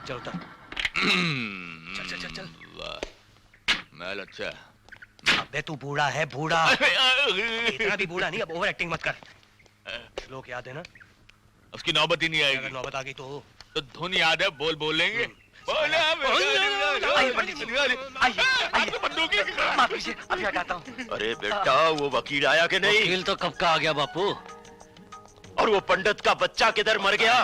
Speaker 5: चल उतर। चल चल चल चल।
Speaker 8: महल अच्छा।
Speaker 5: अबे तू बूढ़ा है, बूढ़ा। इतना भी बूढ़ा नहीं, अब ओवर एक्टिंग मत कर। श्लोक याद है ना?
Speaker 8: उसकी नौबत ही नहीं आएगी।
Speaker 5: अगर नौबत आ गई तो
Speaker 8: धुन याद है, बोल बोल लेंगे।
Speaker 5: आइए पंडित जी, आइए। माफ कीजिए, अभी हटाता हूँ।
Speaker 10: अरे बेटा, वो वकील आया कि नहीं?
Speaker 17: वकील तो कब का आ गया बापू।
Speaker 10: और वो पंडित का बच्चा किधर मर गया?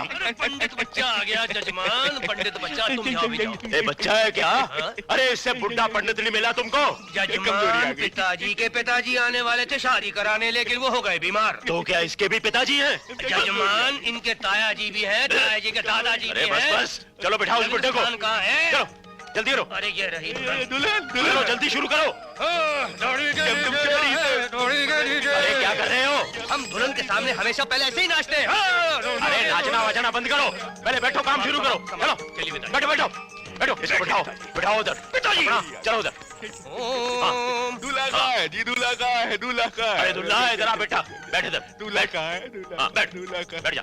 Speaker 5: पंडित बच्चा आ गया जजमान, पंडित बच्चा तुम यहाँ भी जाओ।
Speaker 10: ए बच्चा है क्या? अरे इससे बुढ़ा पंडित नहीं मिला तुमको?
Speaker 5: जजमान, पिताजी के पिताजी आने वाले थे शादी कराने, लेकिन वो हो गए बीमार।
Speaker 10: तो क्या इसके भी पिताजी हैं?
Speaker 5: जजमान, इनके ताया जी भी हैं, ताया जी के दादाजी भी हैं।
Speaker 10: बस बस, चलो बैठाओ इस बुढ़े को।
Speaker 5: कहाँ है?
Speaker 10: चलो जल्दी करो।
Speaker 5: अरे ये रही
Speaker 10: चलो जल्दी शुरू करो। अरे क्या कर रहे हो?
Speaker 5: हम दुल्हन के सामने हमेशा पहले ऐसे ही नाचते हैं।
Speaker 10: अरे नाचना वाचना बंद करो, पहले बैठो, काम शुरू करो। चलो बैठो बैठो बैठो, इसको बैठाओ, बैठाओ उधर। पिताजी चलो उधर।
Speaker 3: दूल्हा का है जी, दूल्हा का है, दूल्हा का है।
Speaker 10: अरे दूल्हा है, जरा बेटा बैठ इधर।
Speaker 3: दूल्हा का है, दूल्हा।
Speaker 10: बैठ,
Speaker 3: दूल्हा का।
Speaker 10: बैठ जा।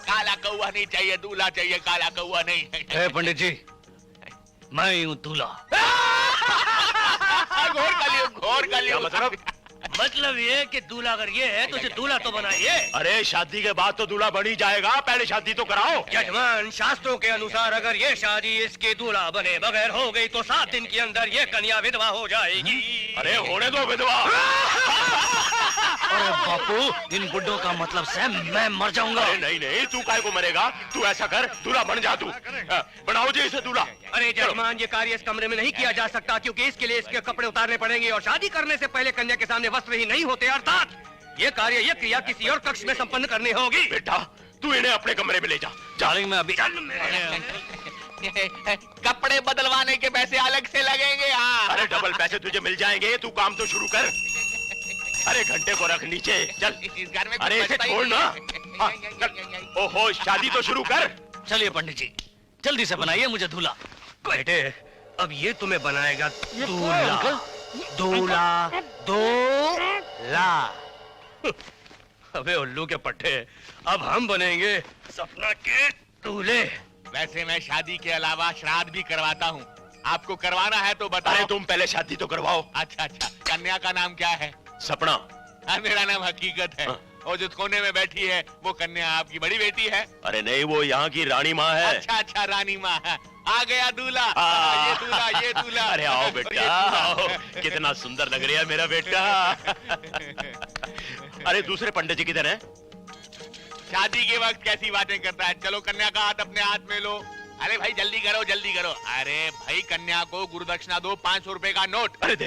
Speaker 8: काला कौवा नहीं चाहिए, दूल्हा चाहिए, काला कौवा नहीं।
Speaker 17: पंडित जी, मैं हूँ दूल्हा।
Speaker 8: घोर कालियो।
Speaker 5: मतलब ये कि दूल्हा अगर ये है तो इसे दूल्हा तो बनाइए।
Speaker 10: अरे शादी के बाद तो दूल्हा बन ही जाएगा, पहले शादी तो कराओ।
Speaker 5: जजमान, शास्त्रों के अनुसार अगर ये शादी इसके दूल्हा बने बगैर हो गई तो 7 दिन के अंदर ये कन्या विधवा हो जाएगी।
Speaker 10: अरे होने दो विधवा।
Speaker 17: अरे बापू, इन बुड्ढों का मतलब से मैं मर जाऊंगा।
Speaker 10: अरे नहीं नहीं, तू काहे को मरेगा? तू ऐसा कर, दूल्हा बन जा तू। बनाओ जी इसे दूल्हा।
Speaker 5: अरे जजमान, ये कार्य इस कमरे में नहीं किया जा सकता क्योंकि इसके लिए इसके कपड़े उतारने पड़ेंगे और शादी करने से पहले कन्या के सामने वस्त्र ही नहीं होते, अर्थात ये कार्य, ये क्रिया किसी और कक्ष में संपन्न करनी होगी।
Speaker 10: बेटा तू इन्हें अपने कमरे में ले जा।
Speaker 17: डार्लिंग, मैं अभी
Speaker 8: कपड़े बदलवाने के पैसे अलग से लगेंगे।
Speaker 10: अरे डबल पैसे तुझे मिल जाएंगे, तू काम तो शुरू कर। अरे घंटे को रख नीचे, चल।
Speaker 8: इस घर में
Speaker 10: अरे इसे छोड़ ना। ओहो, शादी तो शुरू कर।
Speaker 17: चलिए पंडित जी, जल्दी से बनाइए मुझे दूल्हा।
Speaker 5: बेटे, अब ये तुम्हें बनाएगा दूल्हा। दूल्हा, दूल्हा। अबे उल्लू के पट्टे, अब हम बनेंगे सपना के दूल्हे।
Speaker 8: वैसे मैं शादी के अलावा श्राद्ध भी करवाता हूँ, आपको करवाना है तो बताओ।
Speaker 10: अरे तुम पहले शादी तो करवाओ।
Speaker 8: अच्छा अच्छा, कन्या का नाम क्या है?
Speaker 10: सपना।
Speaker 8: हाँ, मेरा नाम हकीकत है। और जो कोने में बैठी है वो कन्या आपकी बड़ी बेटी है?
Speaker 10: अरे नहीं, वो यहाँ की रानी माँ है।
Speaker 8: अच्छा अच्छा, रानी माँ है।
Speaker 15: आ गया दूल्हा। ये दूल्हा, ये दूल्हा। अरे आओ बेटा आओ, कितना सुंदर लग रहा है मेरा बेटा। अरे दूसरे पंडित जी किधर है? शादी के वक्त कैसी बातें करता है। चलो कन्या का हाथ अपने हाथ में लो। अरे भाई जल्दी करो जल्दी करो। अरे भाई कन्या को गुरुदक्षिणा दो, 500 रुपए का नोट। आनंद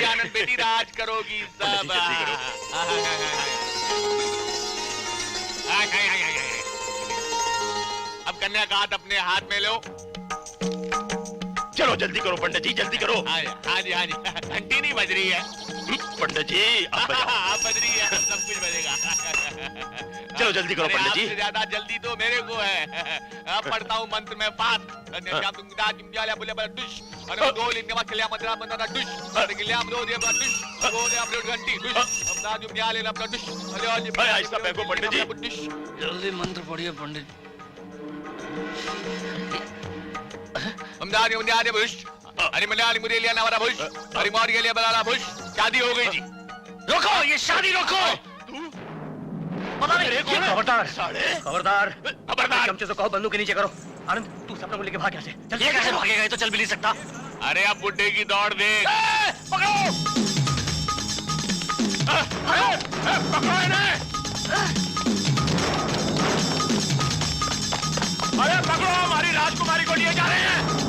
Speaker 15: आनंद बेटी राज करोगी सब। अब कन्या का हाथ अपने हाथ में लो। चलो जल्दी करो पंडित जी जल्दी करो। हाँ जी हाँ जी, घंटी नहीं बज रही है पंडित जी। अब बज रही है, सब कुछ बजेगा। चलो जल्दी करो पंडित जी। ज्यादा जल्दी तो मेरे को है। अब पढ़ता हूँ मंत्र में फास्ट।
Speaker 17: जल्दी मंत्र पढ़िए पंडित।
Speaker 15: शादी हो गई जी।
Speaker 17: रोको ये शादी रोको। पता नहीं खबरदार खबरदार खबरदार। चमचे से कहो बंदूक के नीचे करो। आनंद तू सपना को लेके भाग यहाँ से। चल ये कैसे भागेगा, ये तो चल भी नहीं सकता।
Speaker 15: अरे अब बुड्ढे की दौड़ देख।
Speaker 17: पकड़ो
Speaker 15: पकड़ो इन्हें। अरे पकड़ो, हमारी राजकुमारी को लिए जा रहे हैं।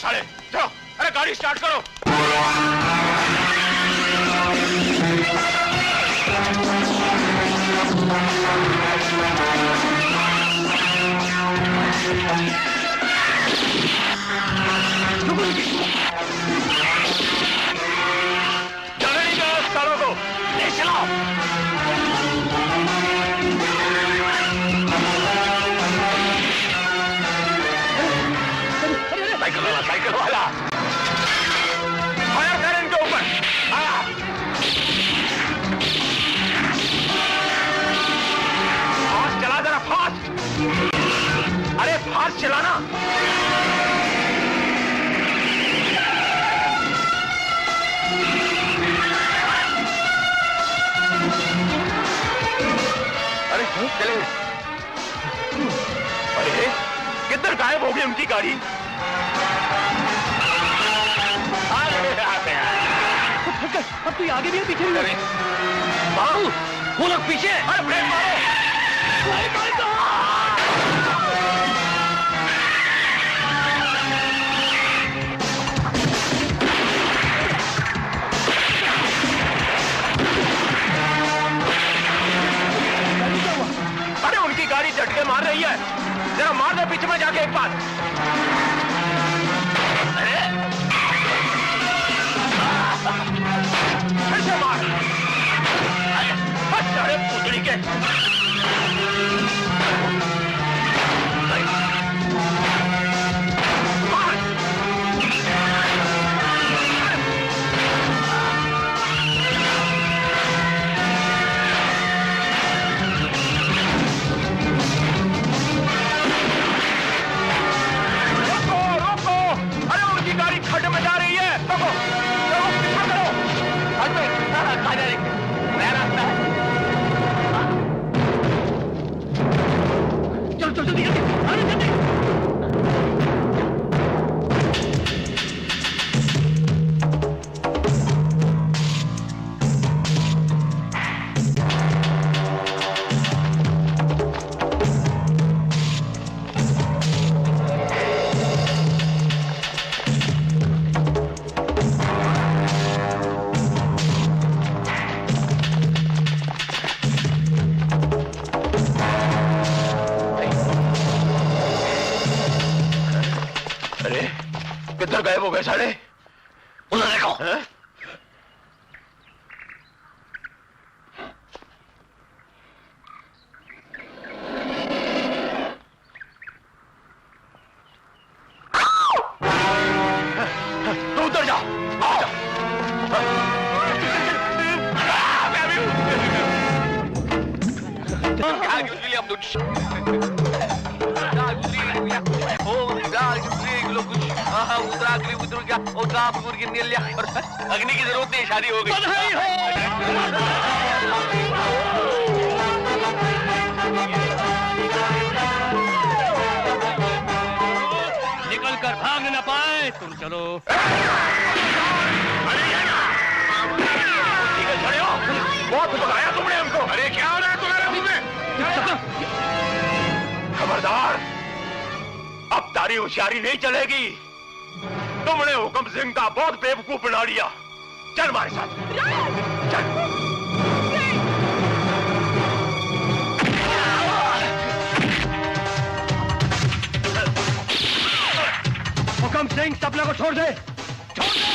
Speaker 15: साले चलो, अरे गाड़ी स्टार्ट करो। चलो नहीं जाओ सालों को, ले चलाओ। साइकिल वाला फायर कर इनके ऊपर। फास्ट चला जरा, फास्ट। अरे फास्ट चलाना। अरे चले। अरे किधर गायब हो गई उनकी गाड़ी?
Speaker 11: अब तू आगे भी है पीछे भी है। बाबू वो लोग पीछे।
Speaker 15: अरे ब्रेक मारो। अरे उनकी गाड़ी झटके मार रही है, जरा मार दे पीछे में जाके एक बार। फिर से मार। अरे पुतली के। रोको रोको, अरे उनकी गाड़ी खड्डे में जा रही है। रोको पीछा करो।
Speaker 11: चल चल जल्दी जल्दी, अरे जल्दी।
Speaker 15: किधर गायब हो गए साले?
Speaker 17: उन्हें देखो।
Speaker 15: अग्नि की जरूरत नहीं, शादी हो गई।
Speaker 11: निकल कर भाग न पाए, तुम चलो।
Speaker 10: बहुत भगाया तुमने हमको।
Speaker 3: अरे क्या हो रहा है तुम्हारे मुंह में?
Speaker 10: खबरदार, अब तारी होशियारी नहीं चलेगी। तुमने हुकम सिंह का बहुत बेवकूफ बना लिया। चल हमारे साथ, चल।
Speaker 11: हुकम सिंह सपना को छोड़ दे, छोड़ दे।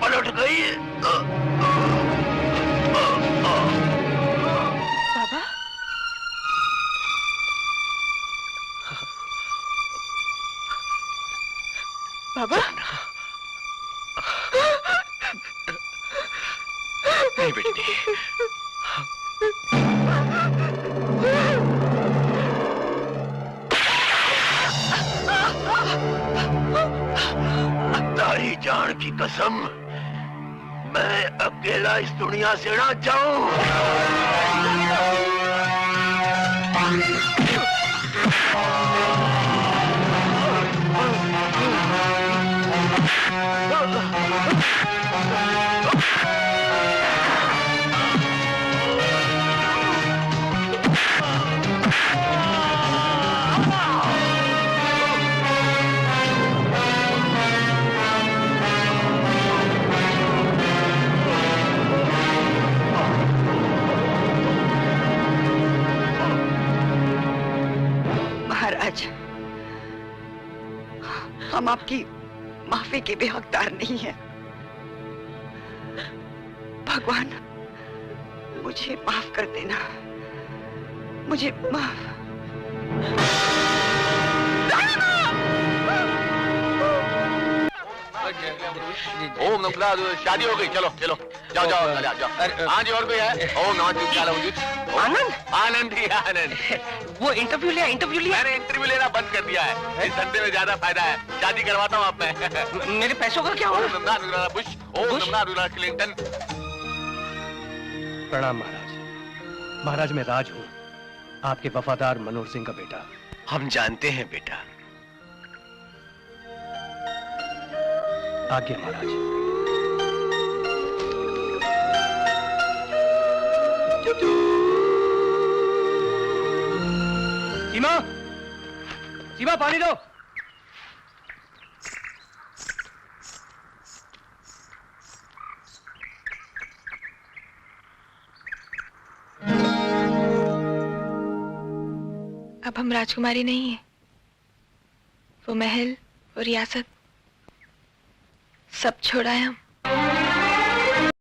Speaker 10: पलट गई।
Speaker 1: बाबा, बाबा,
Speaker 10: नहीं बेटी, तारी जान की कसम, मैं अकेला इस दुनिया से ना जाऊं।
Speaker 2: महाराज, हम आपकी माफी के भी हकदार नहीं हैं। भगवान, मुझे माफ कर देना, मुझे माफ।
Speaker 15: ओम नमः शिवाय। शादी हो गई, चलो चलो, जाओ जाओ जाओ जाओ। हाँ जी, और कोई है? ओम नमः शिवाय।
Speaker 11: आनंद,
Speaker 15: आनंद ही आनंद।
Speaker 11: वो इंटरव्यू लिया, इंटरव्यू लिया।
Speaker 15: मैंने इंटरव्यू लेना बंद कर दिया है। इस धंधे में ज्यादा फायदा है। शादी करवाता हूँ आप मैं।
Speaker 11: मेरे पैसों का क्या होगा?
Speaker 15: ओम नमः बुश, ओम नमः क्लिंटन।
Speaker 5: प्रणाम महाराज। महाराज मैं राज हूँ, आपके वफादार मनोहर सिंह का बेटा।
Speaker 10: हम जानते हैं बेटा।
Speaker 5: आज्ञा महाराज। सीमा, सीमा पानी दो।
Speaker 1: अब हम राजकुमारी नहीं है। वो महल, वो रियासत, सब छोड़ा है हम।